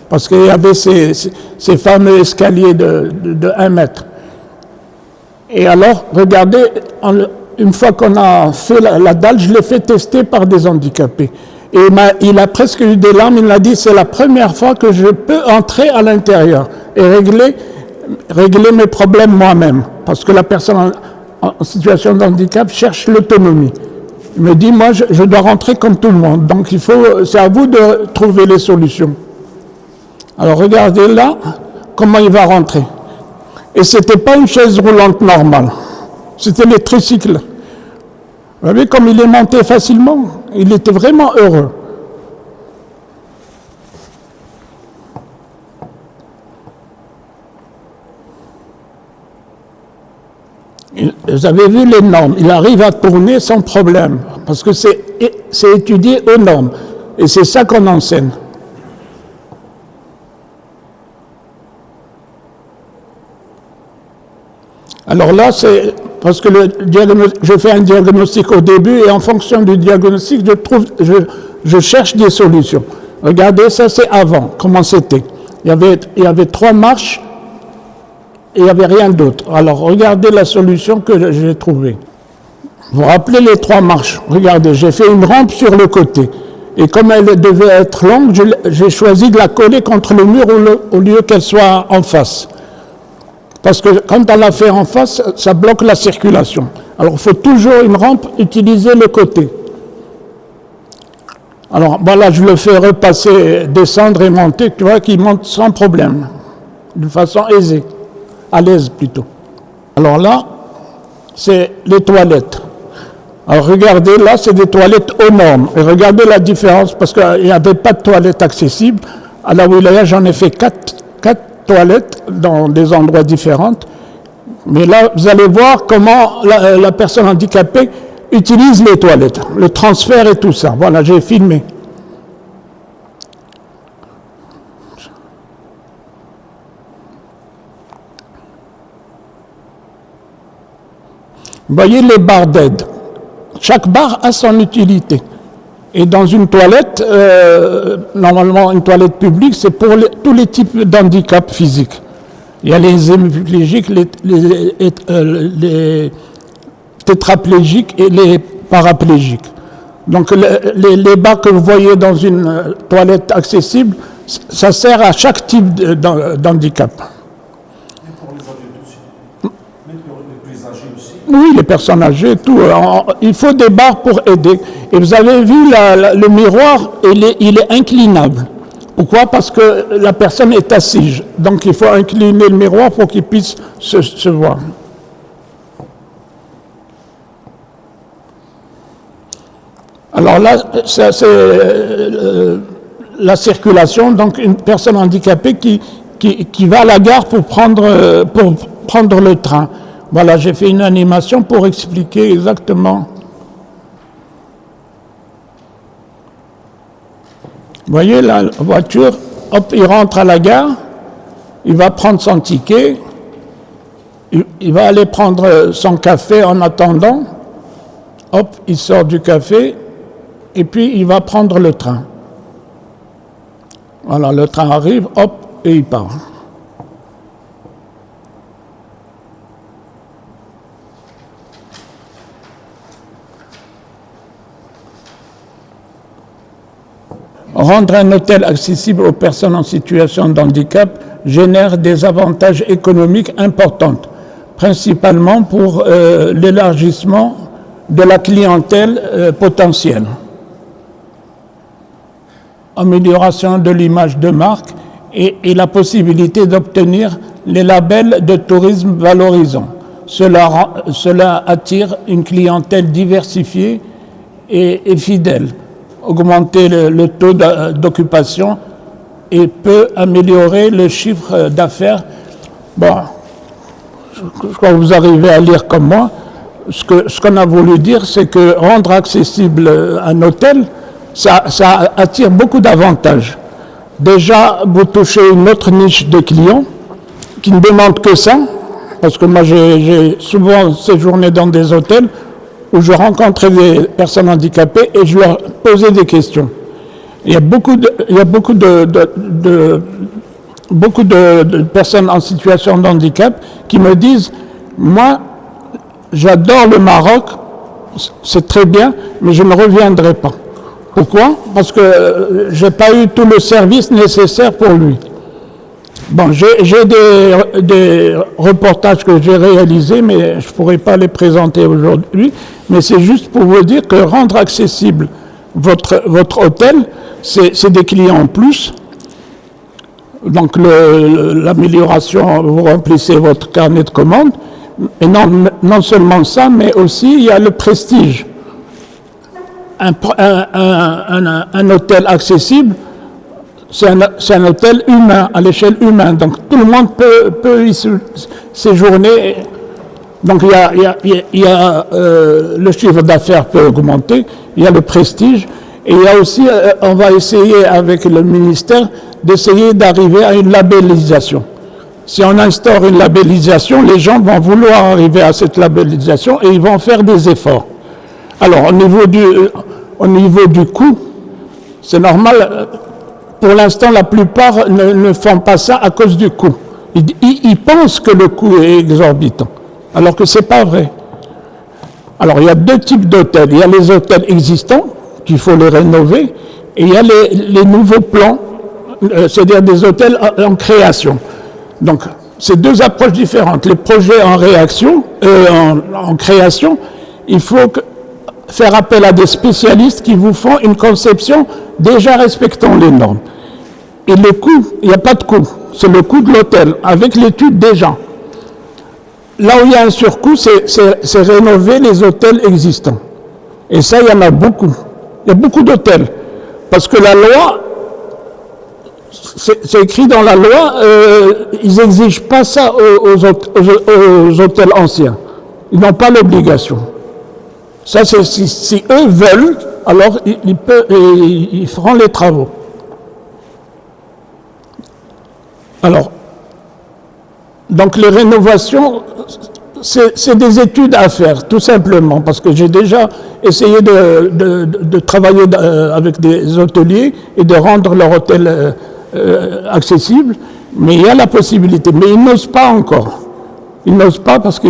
parce qu'il y avait ces fameux escaliers de 1 mètre. Et alors, regardez, une fois qu'on a fait la dalle, je l'ai fait tester par des handicapés. Et il a presque eu des larmes, il m'a dit, c'est la première fois que je peux entrer à l'intérieur et régler mes problèmes moi-même, parce que la personne en situation de handicap cherche l'autonomie. Il me dit, moi, je dois rentrer comme tout le monde, donc c'est à vous de trouver les solutions. Alors regardez là, comment il va rentrer. Et ce n'était pas une chaise roulante normale, c'était les tricycles. Vous voyez comme il est monté facilement, il était vraiment heureux. Vous avez vu les normes, il arrive à tourner sans problème, parce que c'est étudié aux normes, et c'est ça qu'on enseigne. Alors là, c'est parce que je fais un diagnostic au début, et en fonction du diagnostic, je cherche des solutions. Regardez, ça c'est avant, comment c'était. Il y avait 3 marches, et il n'y avait rien d'autre. Alors, regardez la solution que j'ai trouvée. Vous vous rappelez les 3 marches? Regardez, j'ai fait une rampe sur le côté. Et comme elle devait être longue, j'ai choisi de la coller contre le mur au lieu qu'elle soit en face. Parce que quand on la fait en face, ça bloque la circulation. Alors, il faut toujours une rampe utiliser le côté. Alors, voilà, je le fais repasser, descendre et monter, tu vois, qu'il monte sans problème, de façon aisée. À l'aise plutôt. Alors là, c'est les toilettes. Alors regardez, là, c'est des toilettes aux normes. Et regardez la différence, parce qu'il n'y avait pas de toilettes accessibles. À la wilaya, j'en ai fait 4 toilettes dans des endroits différents. Mais là, vous allez voir comment la personne handicapée utilise les toilettes, le transfert et tout ça. Voilà, j'ai filmé. Vous voyez les barres d'aide. Chaque barre a son utilité. Et dans une toilette, normalement une toilette publique, c'est pour tous les types d'handicap physiques. Il y a les hémiplégiques, les tétraplégiques et les paraplégiques. Donc les barres que vous voyez dans une toilette accessible, ça sert à chaque type d'handicap. Oui, les personnes âgées, tout. Il faut des barres pour aider. Et vous avez vu, le miroir, il est inclinable. Pourquoi? Parce que la personne est assise. Donc il faut incliner le miroir pour qu'il puisse se voir. Alors là, ça, c'est la circulation, donc une personne handicapée qui va à la gare pour prendre le train. Voilà, j'ai fait une animation pour expliquer exactement. Vous voyez, la voiture, hop, il rentre à la gare, il va prendre son ticket, il va aller prendre son café en attendant, hop, il sort du café, et puis il va prendre le train. Voilà, le train arrive, hop, et il part. Rendre un hôtel accessible aux personnes en situation de handicap génère des avantages économiques importants, principalement pour l'élargissement de la clientèle potentielle. Amélioration de l'image de marque et la possibilité d'obtenir les labels de tourisme valorisants. Cela attire une clientèle diversifiée et fidèle. Augmenter le taux d'occupation et peut améliorer le chiffre d'affaires. Bon, je crois que vous arrivez à lire comme moi. Ce qu'on a voulu dire, c'est que rendre accessible un hôtel, ça attire beaucoup d'avantages. Déjà, vous touchez une autre niche de clients qui ne demandent que ça, parce que moi j'ai souvent séjourné dans des hôtels où je rencontrais des personnes handicapées et je leur posais des questions. Il y a beaucoup de personnes en situation de handicap qui me disent « Moi, j'adore le Maroc, c'est très bien, mais je ne reviendrai pas. » Pourquoi? Parce que je n'ai pas eu tout le service nécessaire pour lui. Bon, j'ai des reportages que j'ai réalisés, mais je ne pourrais pas les présenter aujourd'hui. Mais c'est juste pour vous dire que rendre accessible votre hôtel, c'est des clients en plus. Donc l'amélioration, vous remplissez votre carnet de commandes. Et non seulement ça, mais aussi il y a le prestige. Un hôtel accessible, c'est un hôtel humain, à l'échelle humaine. Donc tout le monde peut y séjourner. Donc il y a le chiffre d'affaires peut augmenter, il y a le prestige, et il y a aussi, on va essayer avec le ministère d'essayer d'arriver à une labellisation. Si on instaure une labellisation, les gens vont vouloir arriver à cette labellisation et ils vont faire des efforts. Alors au niveau du coût, c'est normal. Pour l'instant, la plupart ne font pas ça à cause du coût. Ils pensent que le coût est exorbitant, alors que ce n'est pas vrai. Alors, il y a deux types d'hôtels. Il y a les hôtels existants, qu'il faut les rénover, et il y a les nouveaux plans, c'est-à-dire des hôtels en création. Donc, c'est deux approches différentes. Les projets en création, il faut faire appel à des spécialistes qui vous font une conception déjà respectant les normes. Et le coût, il n'y a pas de coût, c'est le coût de l'hôtel, avec l'étude déjà. Là où il y a un surcoût, c'est rénover les hôtels existants. Et ça, il y en a beaucoup. Il y a beaucoup d'hôtels. Parce que la loi, c'est écrit dans la loi, ils n'exigent pas ça aux hôtels anciens. Ils n'ont pas l'obligation. Ça, c'est si eux veulent, alors ils feront les travaux. Alors, donc les rénovations, c'est des études à faire, tout simplement, parce que j'ai déjà essayé de travailler avec des hôteliers et de rendre leur hôtel accessible, mais il y a la possibilité, mais ils n'osent pas encore. Ils n'osent pas parce que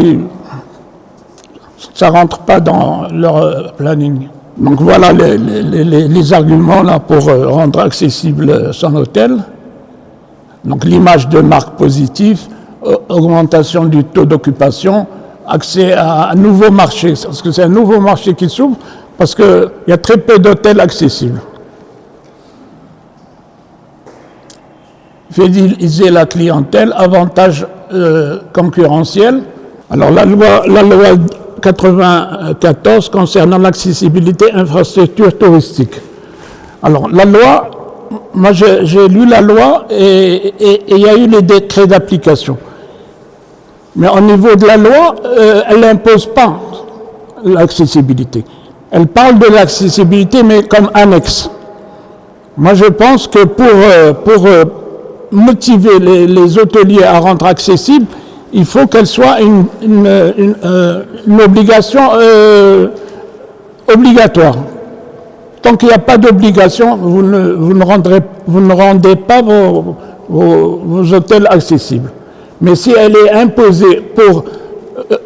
ça ne rentre pas dans leur planning. Donc voilà les arguments là pour rendre accessible son hôtel. Donc l'image de marque positive, augmentation du taux d'occupation, accès à un nouveau marché, parce que c'est un nouveau marché qui s'ouvre, parce qu'il y a très peu d'hôtels accessibles. fidéliser la clientèle, avantages concurrentiels. Alors la loi 94 concernant l'accessibilité infrastructure touristique. Alors la loi, moi j'ai lu la loi et il y a eu les décrets d'application. Mais au niveau de la loi, elle n'impose pas l'accessibilité. Elle parle de l'accessibilité, mais comme annexe. Moi, je pense que pour motiver les hôteliers à rendre accessible, il faut qu'elle soit une obligation obligatoire. Tant qu'il n'y a pas d'obligation, vous ne rendez pas vos hôtels accessibles. Mais si elle est imposée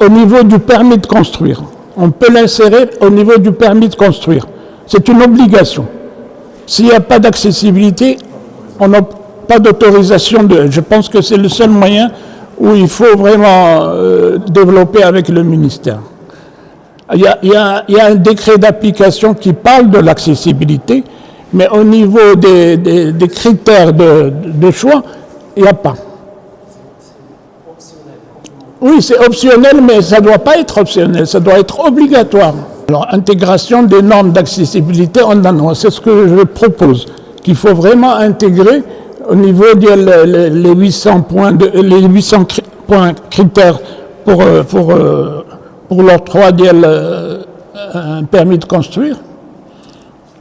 au niveau du permis de construire, on peut l'insérer au niveau du permis de construire. C'est une obligation. S'il n'y a pas d'accessibilité, on n'a pas d'autorisation. Je pense que c'est le seul moyen où il faut vraiment développer avec le ministère. Il y a un décret d'application qui parle de l'accessibilité, mais au niveau des critères de choix, il n'y a pas. Oui, c'est optionnel, mais ça ne doit pas être optionnel, ça doit être obligatoire. Alors, intégration des normes d'accessibilité en annonce, c'est ce que je propose, qu'il faut vraiment intégrer au niveau les 800 points, les 800 points critères pour l'octroi un permis de construire.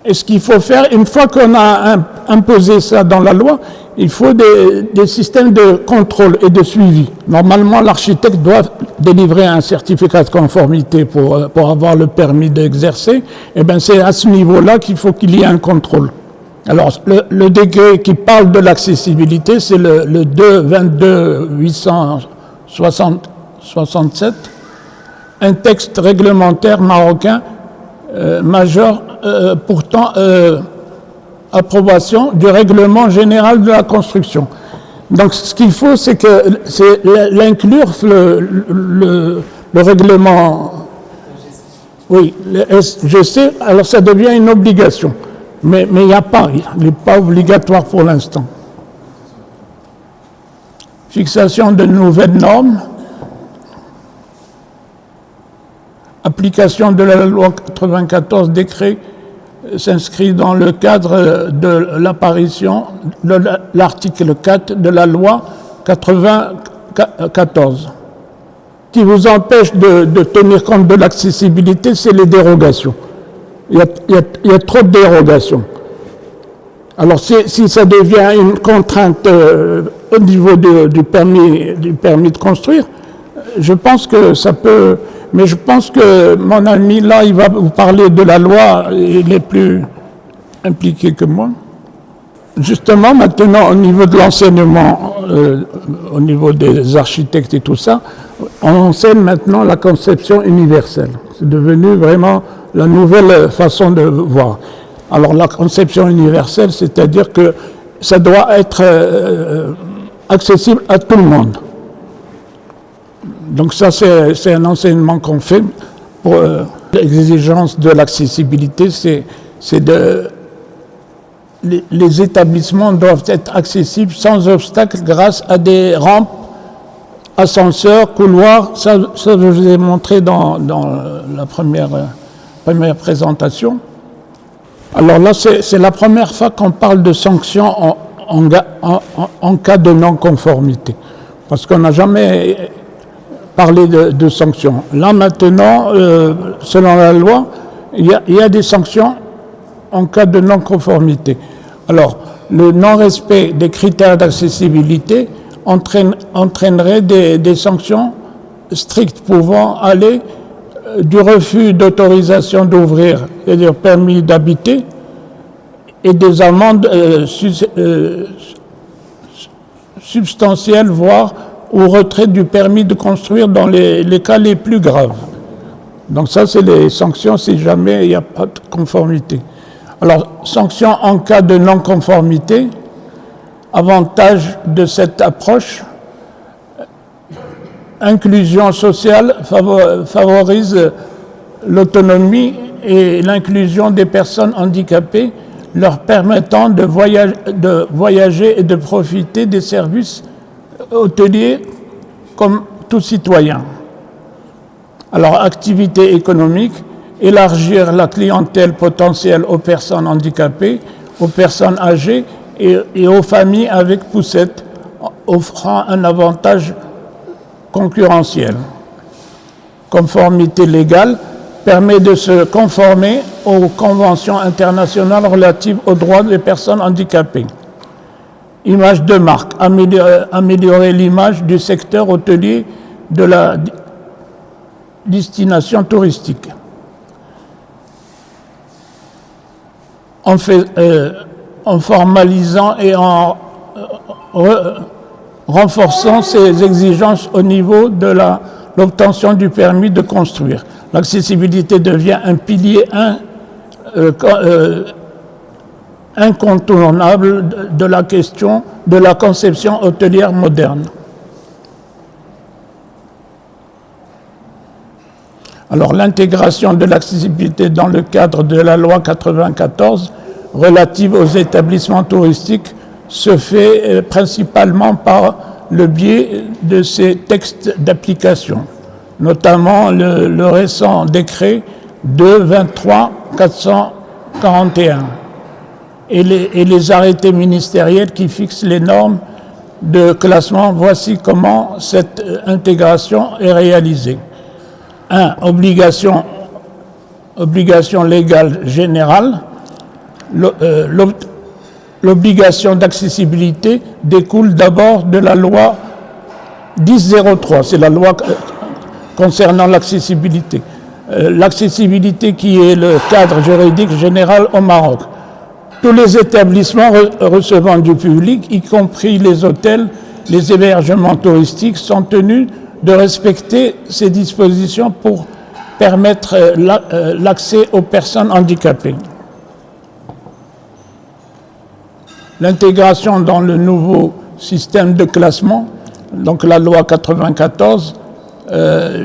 Et ce qu'il faut faire, une fois qu'on a imposé ça dans la loi, il faut des systèmes de contrôle et de suivi. Normalement, l'architecte doit délivrer un certificat de conformité pour avoir le permis d'exercer. Et bien, c'est à ce niveau-là qu'il faut qu'il y ait un contrôle. Alors, le décret qui parle de l'accessibilité, c'est le 2-22-867, un texte réglementaire marocain majeur pourtant approbation du règlement général de la construction. Donc ce qu'il faut, c'est l'inclure le règlement, oui, le SGC, alors ça devient une obligation. Mais il n'y a pas, il n'est pas obligatoire pour l'instant. Fixation de nouvelles normes. Application de la loi 94 décret s'inscrit dans le cadre de l'apparition de l'article 4 de la loi 94. Ce qui vous empêche de tenir compte de l'accessibilité, c'est les dérogations. Il y a trop de dérogations. Alors si ça devient une contrainte au niveau du permis de construire, je pense que ça peut... Mais je pense que mon ami, là, il va vous parler de la loi, il est plus impliqué que moi. Justement, maintenant, au niveau de l'enseignement, au niveau des architectes et tout ça, on enseigne maintenant la conception universelle. C'est devenu vraiment la nouvelle façon de voir. Alors, la conception universelle, c'est-à-dire que ça doit être accessible à tout le monde. Donc ça, c'est un enseignement qu'on fait pour l'exigence de l'accessibilité, les établissements doivent être accessibles sans obstacle grâce à des rampes, ascenseurs, couloirs. Ça je vous ai montré dans la première présentation. Alors là, c'est la première fois qu'on parle de sanctions en cas de non-conformité, parce qu'on n'a jamais parler de sanctions. Là maintenant, selon la loi, il y a des sanctions en cas de non-conformité. Alors, le non-respect des critères d'accessibilité entraînerait des sanctions strictes pouvant aller du refus d'autorisation d'ouvrir, c'est-à-dire permis d'habiter, et des amendes substantielles, voire au retrait du permis de construire dans les cas les plus graves. Donc ça, c'est les sanctions si jamais il n'y a pas de conformité. Alors, sanctions en cas de non-conformité, avantage de cette approche, inclusion sociale favorise l'autonomie et l'inclusion des personnes handicapées, leur permettant de voyager et de profiter des services hôteliers comme tout citoyen. Alors, activité économique, élargir la clientèle potentielle aux personnes handicapées, aux personnes âgées et aux familles avec poussette, offrant un avantage concurrentiel. Conformité légale permet de se conformer aux conventions internationales relatives aux droits des personnes handicapées. Image de marque, améliorer l'image du secteur hôtelier de la destination touristique. En formalisant et en renforçant ces exigences au niveau de l'obtention du permis de construire. L'accessibilité devient un pilier incontournable de la question de la conception hôtelière moderne. Alors, l'intégration de l'accessibilité dans le cadre de la loi 94 relative aux établissements touristiques se fait principalement par le biais de ces textes d'application, notamment le récent décret 2-23-441 et les arrêtés ministériels qui fixent les normes de classement. Voici comment cette intégration est réalisée. 1. Obligation légale générale. L'obligation d'accessibilité découle d'abord de la loi 1003, c'est la loi concernant l'accessibilité. L'accessibilité qui est le cadre juridique général au Maroc. Tous les établissements recevant du public, y compris les hôtels, les hébergements touristiques, sont tenus de respecter ces dispositions pour permettre l'accès aux personnes handicapées. L'intégration dans le nouveau système de classement, donc la loi 94,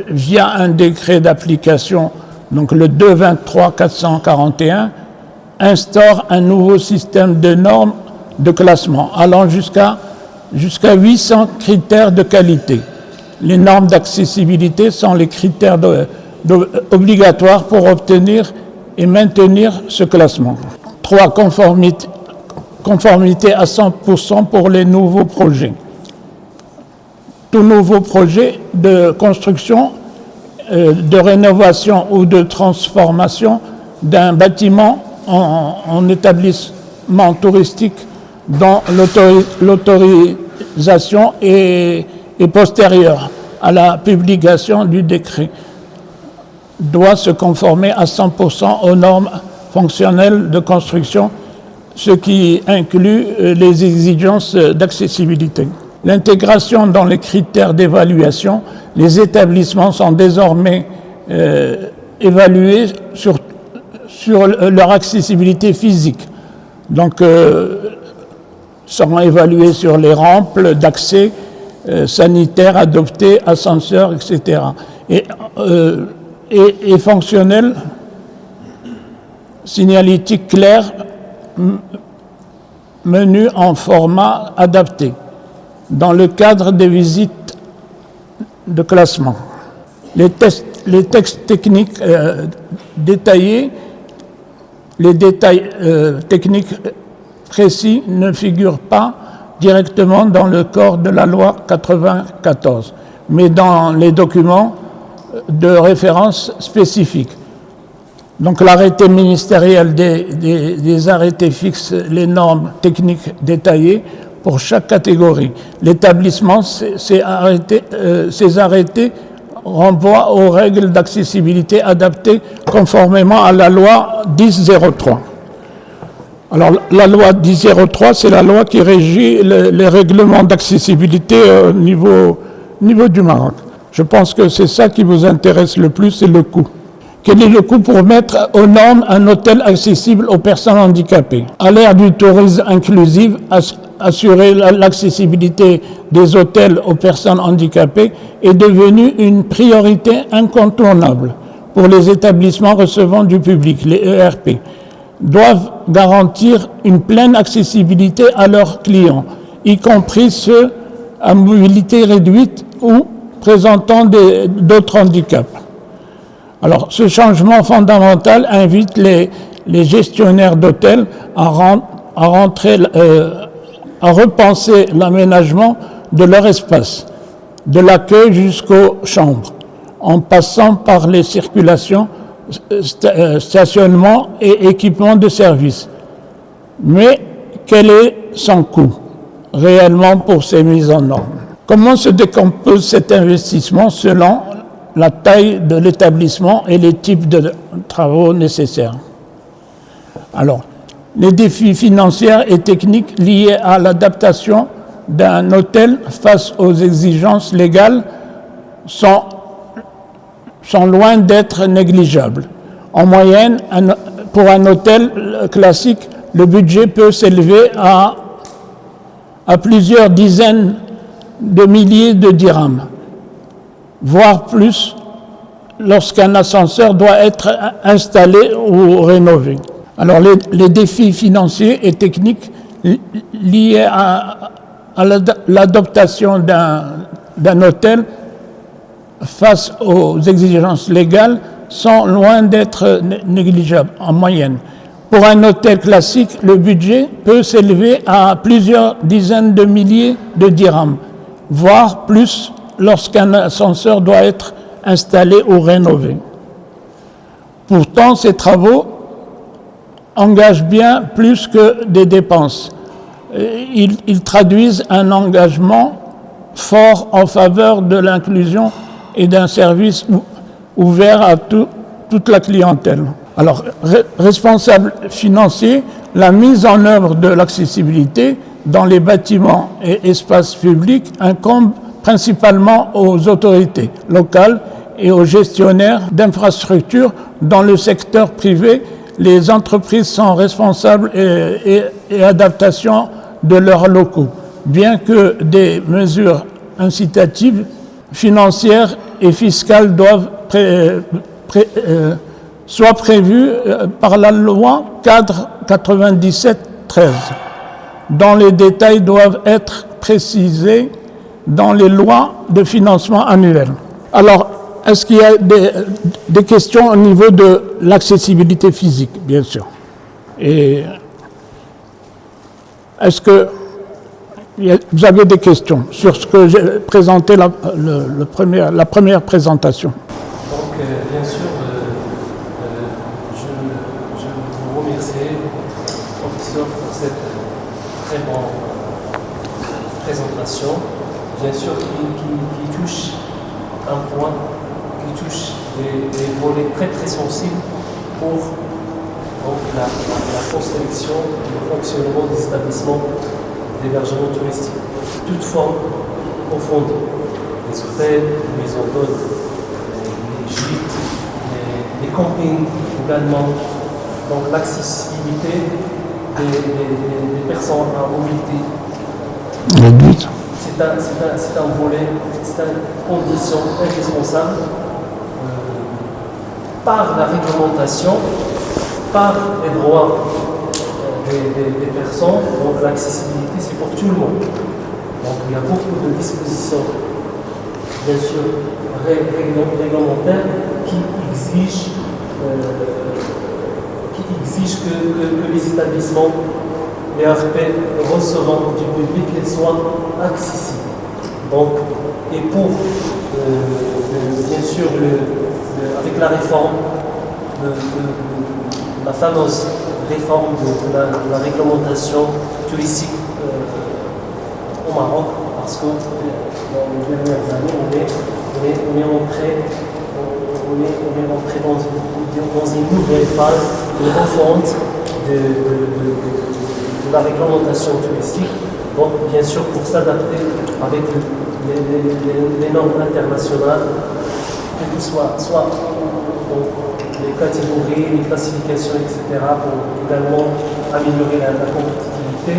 via un décret d'application, donc le 2-23-441, instaure un nouveau système de normes de classement allant jusqu'à 800 critères de qualité. Les normes d'accessibilité sont les critères obligatoires pour obtenir et maintenir ce classement. 3. Conformité à 100% pour les nouveaux projets. Tout nouveau projet de construction, de rénovation ou de transformation d'un bâtiment en établissement touristique dont l'autorisation est postérieure à la publication du décret doit se conformer à 100% aux normes fonctionnelles de construction, ce qui inclut les exigences d'accessibilité. L'intégration dans les critères d'évaluation, les établissements sont désormais évalués sur leur accessibilité physique. Donc, seront évalués sur les rampes d'accès sanitaires adoptées, ascenseurs, etc. Et fonctionnels, signalétique clair, menu en format adapté, dans le cadre des visites de classement. Les textes techniques détaillés, les détails techniques précis ne figurent pas directement dans le corps de la loi 94, mais dans les documents de référence spécifiques. Donc l'arrêté ministériel des arrêtés fixe les normes techniques détaillées pour chaque catégorie. L'établissement, ces arrêtés renvoient aux règles d'accessibilité adaptées conformément à la loi 1003. Alors la loi 1003, c'est la loi qui régit les règlements d'accessibilité au niveau du Maroc. Je pense que c'est ça qui vous intéresse le plus, c'est le coût. Quel est le coût pour mettre aux normes un hôtel accessible aux personnes handicapées? À l'ère du tourisme inclusif, assurer l'accessibilité des hôtels aux personnes handicapées est devenue une priorité incontournable pour les établissements recevant du public, les ERP. doivent garantir une pleine accessibilité à leurs clients, y compris ceux à mobilité réduite ou présentant d'autres handicaps. Alors, ce changement fondamental invite les gestionnaires d'hôtels à repenser l'aménagement de leur espace, de l'accueil jusqu'aux chambres, en passant par les circulations, stationnement et équipements de service. Mais quel est son coût réellement pour ces mises en norme? Comment se décompose cet investissement selon la taille de l'établissement et les types de travaux nécessaires? Alors, les défis financiers et techniques liés à l'adaptation d'un hôtel face aux exigences légales sont loin d'être négligeables. En moyenne, pour un hôtel classique, le budget peut s'élever à plusieurs dizaines de milliers de dirhams, voire plus lorsqu'un ascenseur doit être installé ou rénové. Alors les défis financiers et techniques liés à l'adaptation d'un hôtel face aux exigences légales sont loin d'être négligeables en moyenne. Pour un hôtel classique, le budget peut s'élever à plusieurs dizaines de milliers de dirhams, voire plus lorsqu'un ascenseur doit être installé ou rénové. Pourtant, ces travaux engagent bien plus que des dépenses. Ils traduisent un engagement fort en faveur de l'inclusion et d'un service ouvert à toute la clientèle. Alors, responsable financier, la mise en œuvre de l'accessibilité dans les bâtiments et espaces publics incombe principalement aux autorités locales et aux gestionnaires d'infrastructures. Dans le secteur privé, les entreprises sont responsables et adaptation de leurs locaux, bien que des mesures incitatives financières et fiscales soient prévues par la loi cadre 97/13, dont les détails doivent être précisés dans les lois de financement annuelles. Alors, est-ce qu'il y a des questions au niveau de l'accessibilité physique, bien sûr? Et est-ce que vous avez des questions sur ce que j'ai présenté la première présentation? Donc, bien sûr, je vous remercie, professeur, pour cette très bonne présentation. Bien sûr, qui touche un point, qui touche des volets très très sensibles pour donc, la construction et le fonctionnement des établissements d'hébergement touristique. Toute forme confondue, les hôtels, les maisons d'hôtes, les gîtes, les campings également. Donc l'accessibilité des personnes à mobilité. C'est un volet, c'est une condition indispensable par la réglementation, par les droits des personnes. Donc l'accessibilité, c'est pour tout le monde. Donc il y a beaucoup de dispositions, bien sûr, réglementaires qui exigent que les établissements, les RP recevant du public, qu'ils soient accessibles. Donc, et pour, bien sûr, avec la réforme, la fameuse réforme de la réglementation touristique au Maroc, parce que dans les dernières années, on est entré dans une nouvelle phase de refonte de la réglementation touristique. Donc, bien sûr, pour s'adapter avec les normes internationales, que ce soit donc, les catégories, les classifications, etc., pour également améliorer la compétitivité,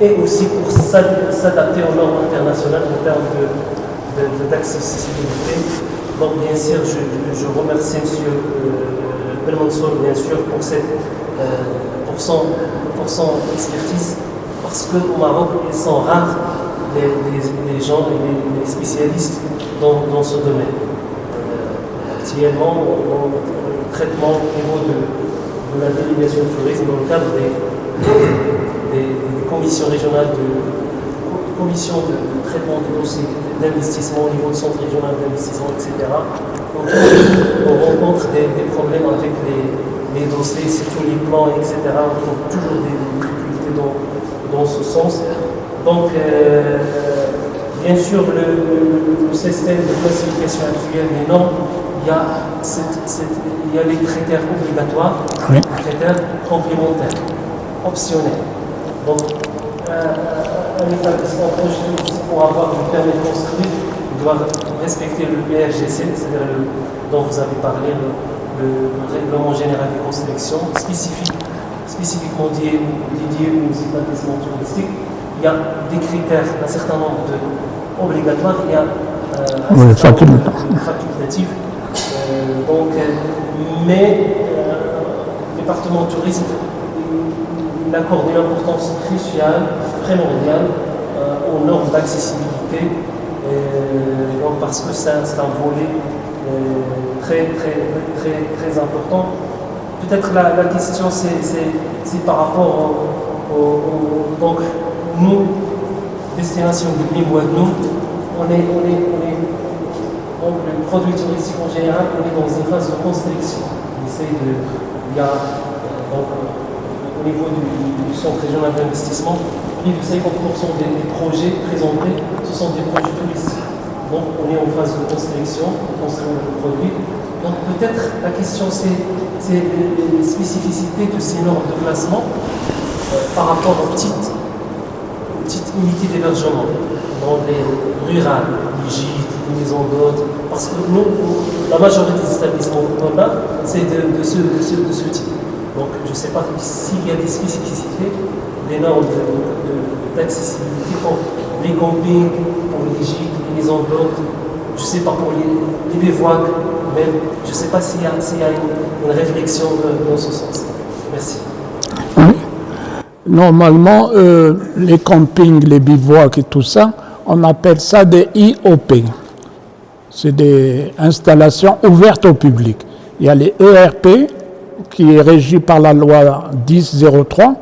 et aussi pour s'adapter aux normes internationales en termes d'accessibilité. Donc, bien sûr, je remercie M. Belmansour, bien sûr, pour son expertise, parce qu'au Maroc, ils sont rares les gens et les spécialistes dans ce domaine. Actuellement, dans le traitement au niveau de la délégation de tourisme, dans le cadre des commissions régionales commission de traitement de dossiers d'investissement au niveau du centre régional d'investissement, etc. Donc, on rencontre des problèmes avec les dossiers, surtout les plans, etc. On trouve toujours des difficultés dans ce sens. Donc, bien sûr, le système de classification actuel, mais non, il y a les critères obligatoires, Oui. les critères complémentaires, optionnels. Donc, un établissement pour avoir le permis de construire, il doit respecter le BRGC, c'est-à-dire dont vous avez parlé, le règlement général des constructions, spécifiquement dédié aux établissements touristiques. Il y a des critères, un certain nombre obligatoires, il y a un certain nombre de facultatifs. Mais le département de tourisme, il accorde une importance cruciale, primordiale aux normes d'accessibilité, parce que c'est un volet très important. Peut-être la question c'est par rapport donc nous, destination de Bimouadnou, on est donc le produit touristique en général, on est dans une phase de construction. Il y a donc, au niveau du centre régional d'investissement, plus de 50% des projets présentés, ce sont des projets touristiques. Donc on est en phase de construction, on construit le produit. Donc peut-être la question c'est les spécificités de ces normes de classement par rapport aux petites unités d'hébergement dans les rurales, les gîtes, les maisons d'hôtes, parce que nous, la majorité des établissements qu'on a, c'est de ce type. Donc je ne sais pas s'il y a des spécificités, des normes d'accessibilité pour les campings, pour les gîtes, les maisons d'hôtes, je ne sais pas pour les bivouacs, même, je ne sais pas s'il y a une réflexion dans ce sens. Merci. Oui. Normalement, les campings, les bivouacs et tout ça, on appelle ça des IOP. C'est des installations ouvertes au public. Il y a les ERP, qui est régi par la loi 1003,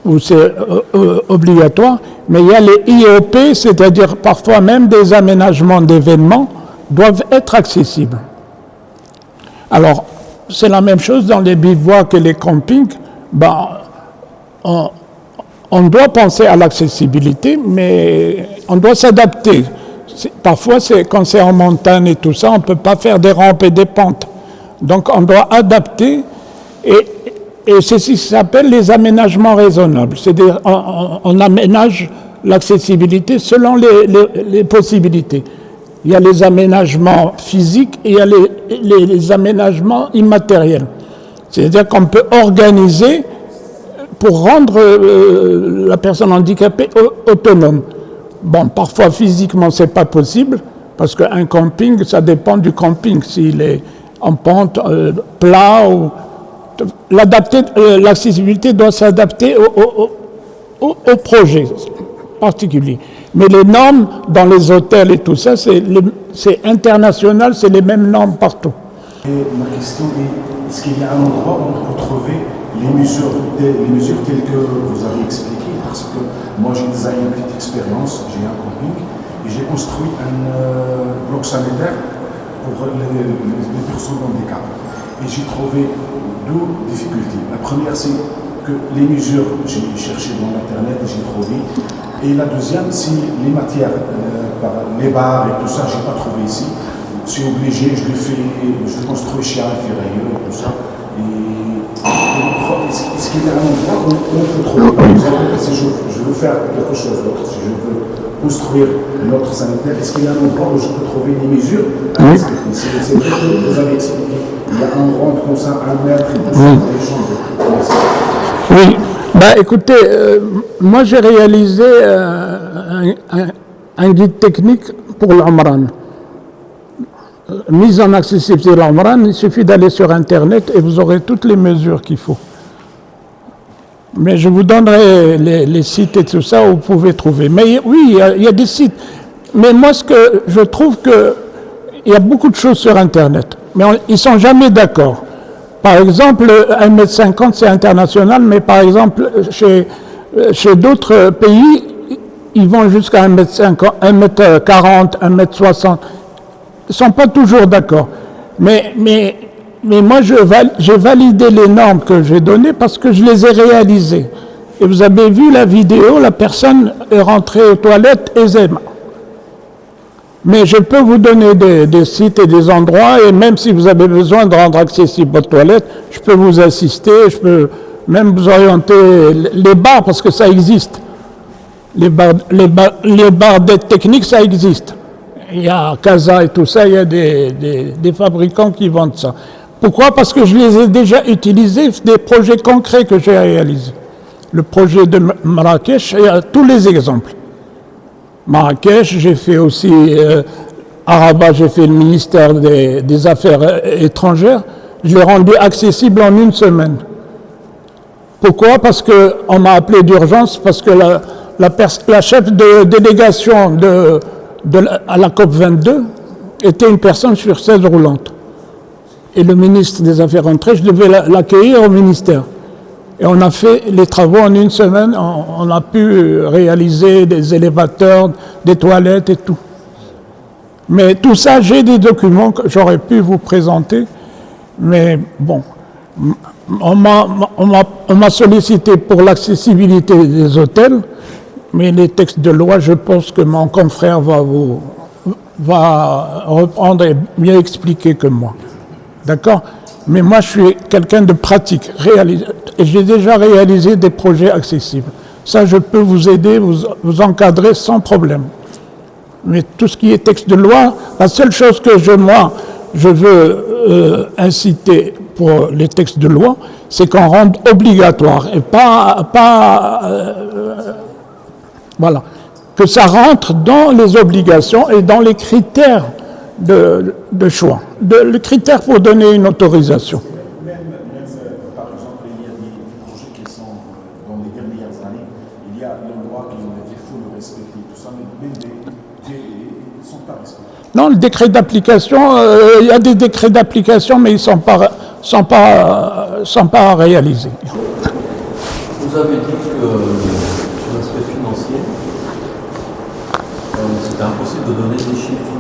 où c'est obligatoire, mais il y a les IOP, c'est-à-dire parfois même des aménagements d'événements doivent être accessibles. Alors, c'est la même chose dans les bivouacs et les campings. On doit penser à l'accessibilité, mais on doit s'adapter. Parfois, quand c'est en montagne et tout ça, on ne peut pas faire des rampes et des pentes. Donc, on doit adapter, et c'est ce qui s'appelle les aménagements raisonnables. C'est-à-dire, on aménage l'accessibilité selon les possibilités. Il y a les aménagements physiques et il y a les aménagements immatériels. C'est-à-dire qu'on peut organiser pour rendre la personne handicapée autonome. Bon, parfois physiquement, ce n'est pas possible, parce qu'un camping, ça dépend du camping, s'il est en pente, plat, ou... L'accessibilité doit s'adapter au projet particulier. Mais les normes dans les hôtels et tout ça, c'est international, c'est les mêmes normes partout. Et ma question est, est-ce qu'il y a un endroit où on peut trouver les mesures telles que vous avez expliquées? Parce que moi j'ai déjà une petite expérience, j'ai un camping et j'ai construit un bloc sanitaire pour les personnes handicapées. Et j'ai trouvé deux difficultés. La première, c'est que les mesures, j'ai cherché dans Internet et j'ai trouvé. Et la deuxième, c'est les matières, les barres et tout ça, je n'ai pas trouvé ici. Je suis obligé, je le construis chez un ferrailleur et tout ça. Est-ce qu'il y a un endroit où on peut trouver, par exemple, si je veux faire quelque chose d'autre, si je veux construire notre sanitaire, est-ce qu'il y a un endroit où je peux trouver des mesures? Oui. C'est vrai que vous avez expliqué. Il y a un rond comme ça, 1 mètre, et tout ça, les chambres. Oui. Écoutez, moi j'ai réalisé un guide technique pour l'Omran. mise en accessibilité de l'Amran, il suffit d'aller sur Internet et vous aurez toutes les mesures qu'il faut. Mais je vous donnerai les sites et tout ça où vous pouvez trouver. Mais oui, il y a des sites. Mais moi, ce que je trouve que il y a beaucoup de choses sur Internet, mais ils ne sont jamais d'accord. Par exemple, 1,50 m, c'est international, mais par exemple, chez d'autres pays, ils vont jusqu'à 1,50 m, 1,40 m, 1,60 m. Ils ne sont pas toujours d'accord. Mais moi, j'ai validé les normes que j'ai données parce que je les ai réalisées. Et vous avez vu la vidéo, la personne est rentrée aux toilettes aisément. Mais je peux vous donner des sites et des endroits, et même si vous avez besoin de rendre accessible votre toilette, je peux vous assister, je peux même vous orienter les bars, parce que ça existe. Les bars d'aide technique, ça existe. Il y a Casa et tout ça, il y a des fabricants qui vendent ça. Pourquoi? Parce que je les ai déjà utilisés, des projets concrets que j'ai réalisés. Le projet de Marrakech, il y a tous les exemples. Marrakech, j'ai fait aussi à Rabat, j'ai fait le ministère des Affaires étrangères. Je l'ai rendu accessible en 1 semaine. Pourquoi? Parce qu'on m'a appelé d'urgence, parce que la chef de délégation à la COP 22 était une personne sur 16 roulante. Et le ministre des Affaires étrangères, je devais l'accueillir au ministère. Et on a fait les travaux en 1 semaine, on a pu réaliser des élévateurs, des toilettes et tout. Mais tout ça, j'ai des documents que j'aurais pu vous présenter, mais bon, on m'a sollicité pour l'accessibilité des hôtels, mais les textes de loi, je pense que mon confrère va reprendre et mieux expliquer que moi. D'accord? Mais moi, je suis quelqu'un de pratique, et j'ai déjà réalisé des projets accessibles. Ça, je peux vous aider, vous encadrer sans problème. Mais tout ce qui est texte de loi, la seule chose que je veux inciter pour les textes de loi, c'est qu'on rende obligatoire et voilà, que ça rentre dans les obligations et dans les critères de choix, le critère pour donner une autorisation. Même, par exemple, il y a des projets qui sont dans les dernières années, il y a le droit qu'il faut le respecter, tout ça, mais même ils ne sont pas respectés. Non, le décret d'application, il y a des décrets d'application, mais ils ne sont pas réalisés. Vous avez dit que sur l'aspect financier, c'était impossible de donner des chiffres.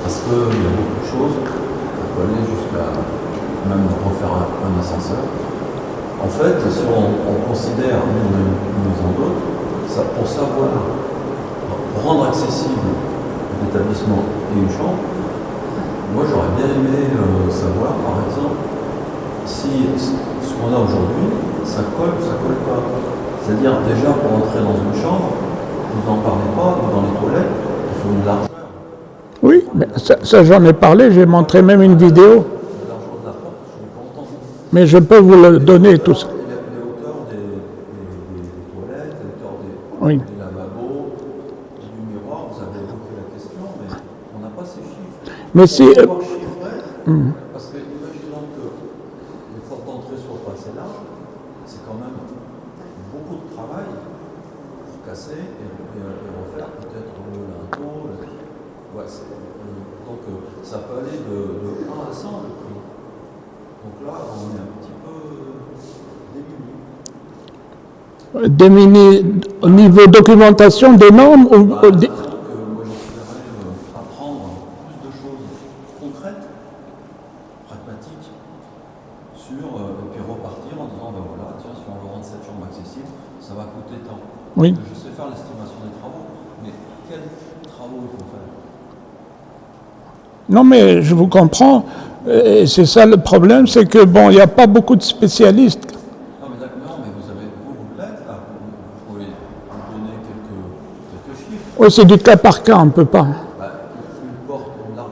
Parce qu'il y a beaucoup de choses, on peut aller jusqu'à même refaire un ascenseur. En fait, si on considère, nous on a une maison d'hôte, pour savoir rendre accessible l'établissement et une chambre, moi j'aurais bien aimé savoir, par exemple, si ce qu'on a aujourd'hui, ça colle ou ça colle pas. C'est-à-dire déjà pour entrer dans une chambre, vous n'en parlez pas, ou dans les toilettes, il faut une largeur. Oui, mais ça j'en ai parlé, j'ai montré même une vidéo. Mais je peux vous le donner tout ça. Les hauteurs des toilettes, les hauteurs Oui. des lavabos, du miroir, vous avez évoqué la question, mais on n'a pas ces chiffres. Mais si... On peut pouvoir chiffrer, parce que imaginons que les portes d'entrée soient pas assez larges, c'est quand même beaucoup de travail pour casser et refaire peut-être le linteau. Ouais, donc ça peut aller de 1 à 100 le prix. Donc là, on est un petit peu démuni au niveau documentation des normes ou moi j'espérais apprendre plus de choses concrètes, pragmatiques, et puis repartir en disant, ben voilà, tiens, si on veut rendre cette chambre accessible, ça va coûter tant. Oui. Je sais faire l'estimation des travaux, mais quels travaux il faut faire? Non, mais je vous comprends. Et c'est ça le problème, c'est que bon, il n'y a pas beaucoup de spécialistes. Non, mais d'accord, mais vous l'êtes, là, vous pouvez nous donner quelques chiffres. Oui, c'est du cas par cas, on ne peut pas. Une porte, là,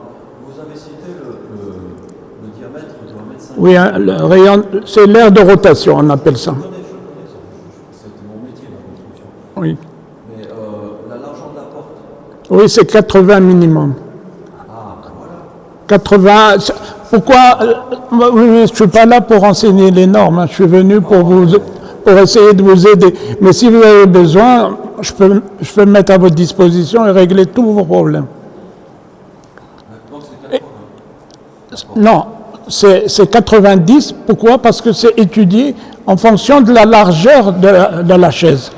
vous avez cité le diamètre de 1,5 m. Oui, hein, le rayon, c'est l'aire de rotation, on appelle ça. Je connais ça, c'était mon métier, la construction. Oui, Mais la largeur de la porte, oui, c'est 80 minimum. ah, ben voilà. 80. Pourquoi je ne suis pas là pour enseigner les normes, hein. Je suis venu pour essayer de vous aider. Mais si vous avez besoin, je peux me mettre à votre disposition et régler tous vos problèmes. Donc c'est 80. Non, c'est 90. Pourquoi? Parce que c'est étudié en fonction de la largeur de la chaise.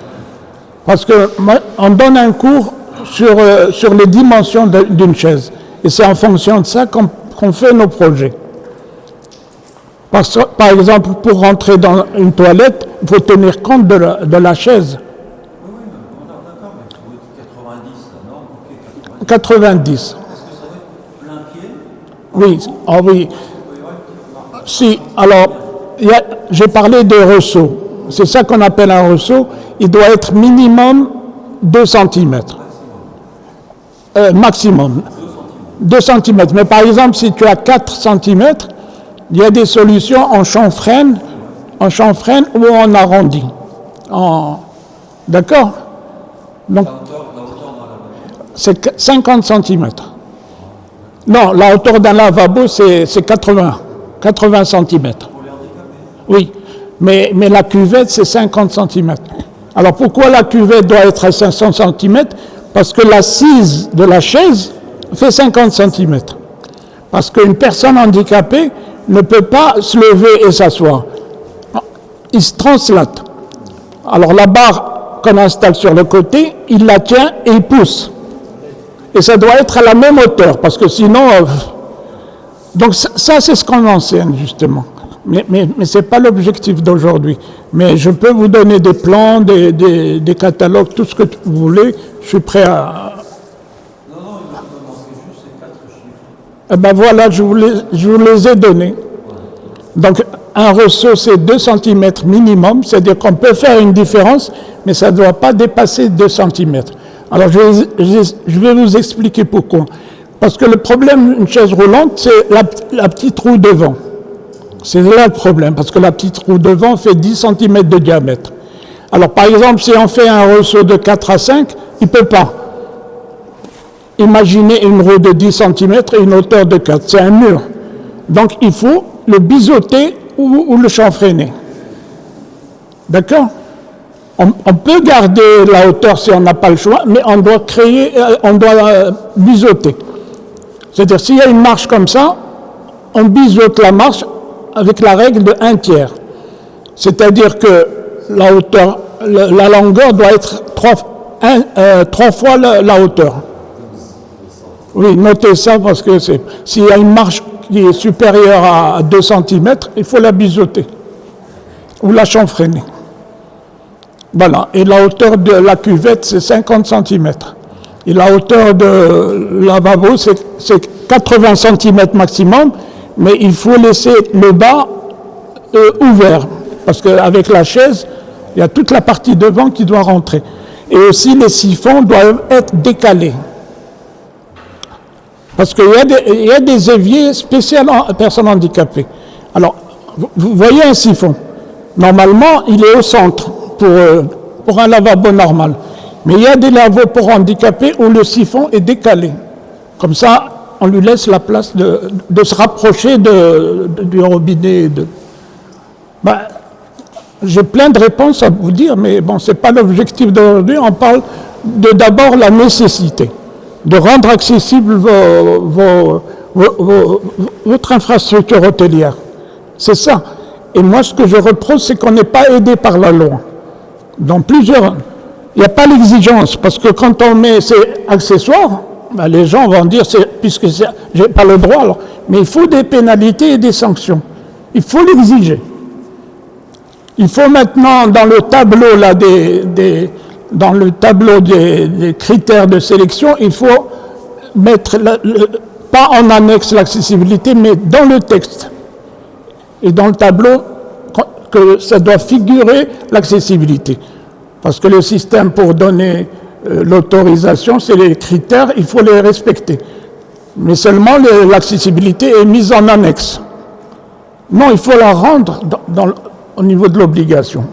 Parce qu'on donne un cours sur les dimensions d'une chaise. Et c'est en fonction de ça qu'on fait nos projets. Par exemple, pour rentrer dans une toilette, il faut tenir compte de la chaise. Oui, d'accord, mais vous dites 90, là, non? Ok, 90. Est-ce que ça va être plein pied? Oui, ah oui. Si, alors, j'ai parlé de ressaut. C'est ça qu'on appelle un ressaut. Il doit être minimum 2 cm. Maximum. 2 cm. Mais par exemple, si tu as 4 cm, il y a des solutions en chanfreine ou en arrondi. D'accord? Donc, c'est 50 cm. Non, la hauteur d'un lavabo, c'est 80 cm. Oui, mais la cuvette, c'est 50 cm. Alors pourquoi la cuvette doit être à 500 cm? Parce que l'assise de la chaise fait 50 cm. Parce qu'une personne handicapée ne peut pas se lever et s'asseoir. Il se translate. Alors la barre qu'on installe sur le côté, il la tient et il pousse. Et ça doit être à la même hauteur, parce que sinon... Donc ça, c'est ce qu'on enseigne, justement. Mais ce n'est pas l'objectif d'aujourd'hui. Mais je peux vous donner des plans, des catalogues, tout ce que vous voulez. Je suis prêt à... Non, il m'a manqué juste ces 4 chiffres. Eh ben voilà, je vous les ai donnés. Donc, un ressaut, c'est 2 cm minimum, c'est-à-dire qu'on peut faire une différence, mais ça ne doit pas dépasser 2 cm. Alors, je vais vous expliquer pourquoi. Parce que le problème d'une chaise roulante, c'est la petite roue devant. C'est là le problème, parce que la petite roue devant fait 10 cm de diamètre. Alors, par exemple, si on fait un ressaut de 4 à 5, il ne peut pas. Imaginez une roue de 10 cm et une hauteur de 4, c'est un mur. Donc, il faut le biseauter ou le chanfreiner. D'accord? On peut garder la hauteur si on n'a pas le choix, mais on doit biseauter. C'est-à-dire, s'il y a une marche comme ça, on biseaute la marche avec la règle de 1/3. C'est-à-dire que la hauteur, la longueur doit être 3 fois la hauteur. Oui, notez ça parce que s'il y a une marche qui est supérieure à 2 cm, il faut la biseauter ou la chanfreiner. Voilà, et la hauteur de la cuvette, c'est 50 cm. Et la hauteur de lavabo, c'est 80 cm maximum, mais il faut laisser le bas ouvert, parce qu'avec la chaise, il y a toute la partie devant qui doit rentrer. Et aussi, les siphons doivent être décalés. Parce qu'il y a des éviers spéciaux à personnes handicapées. Alors, vous voyez un siphon. Normalement, il est au centre pour un lavabo normal. Mais il y a des lavabos pour handicapés où le siphon est décalé. Comme ça, on lui laisse la place de se rapprocher du robinet. J'ai plein de réponses à vous dire, mais bon, ce n'est pas l'objectif d'aujourd'hui. On parle d'abord la nécessité de rendre accessible votre infrastructure hôtelière. C'est ça. Et moi, ce que je reproche, c'est qu'on n'est pas aidé par la loi. Dans plusieurs... Il n'y a pas l'exigence, parce que quand on met ces accessoires, ben les gens vont dire, puisque je n'ai pas le droit, alors, mais il faut des pénalités et des sanctions. Il faut l'exiger. Il faut maintenant, dans le tableau, là, des critères de sélection, il faut mettre, pas en annexe l'accessibilité, mais dans le texte. Et dans le tableau, que ça doit figurer l'accessibilité. Parce que le système pour donner l'autorisation, c'est les critères, il faut les respecter. Mais seulement l'accessibilité est mise en annexe. Non, il faut la rendre au niveau de l'obligation.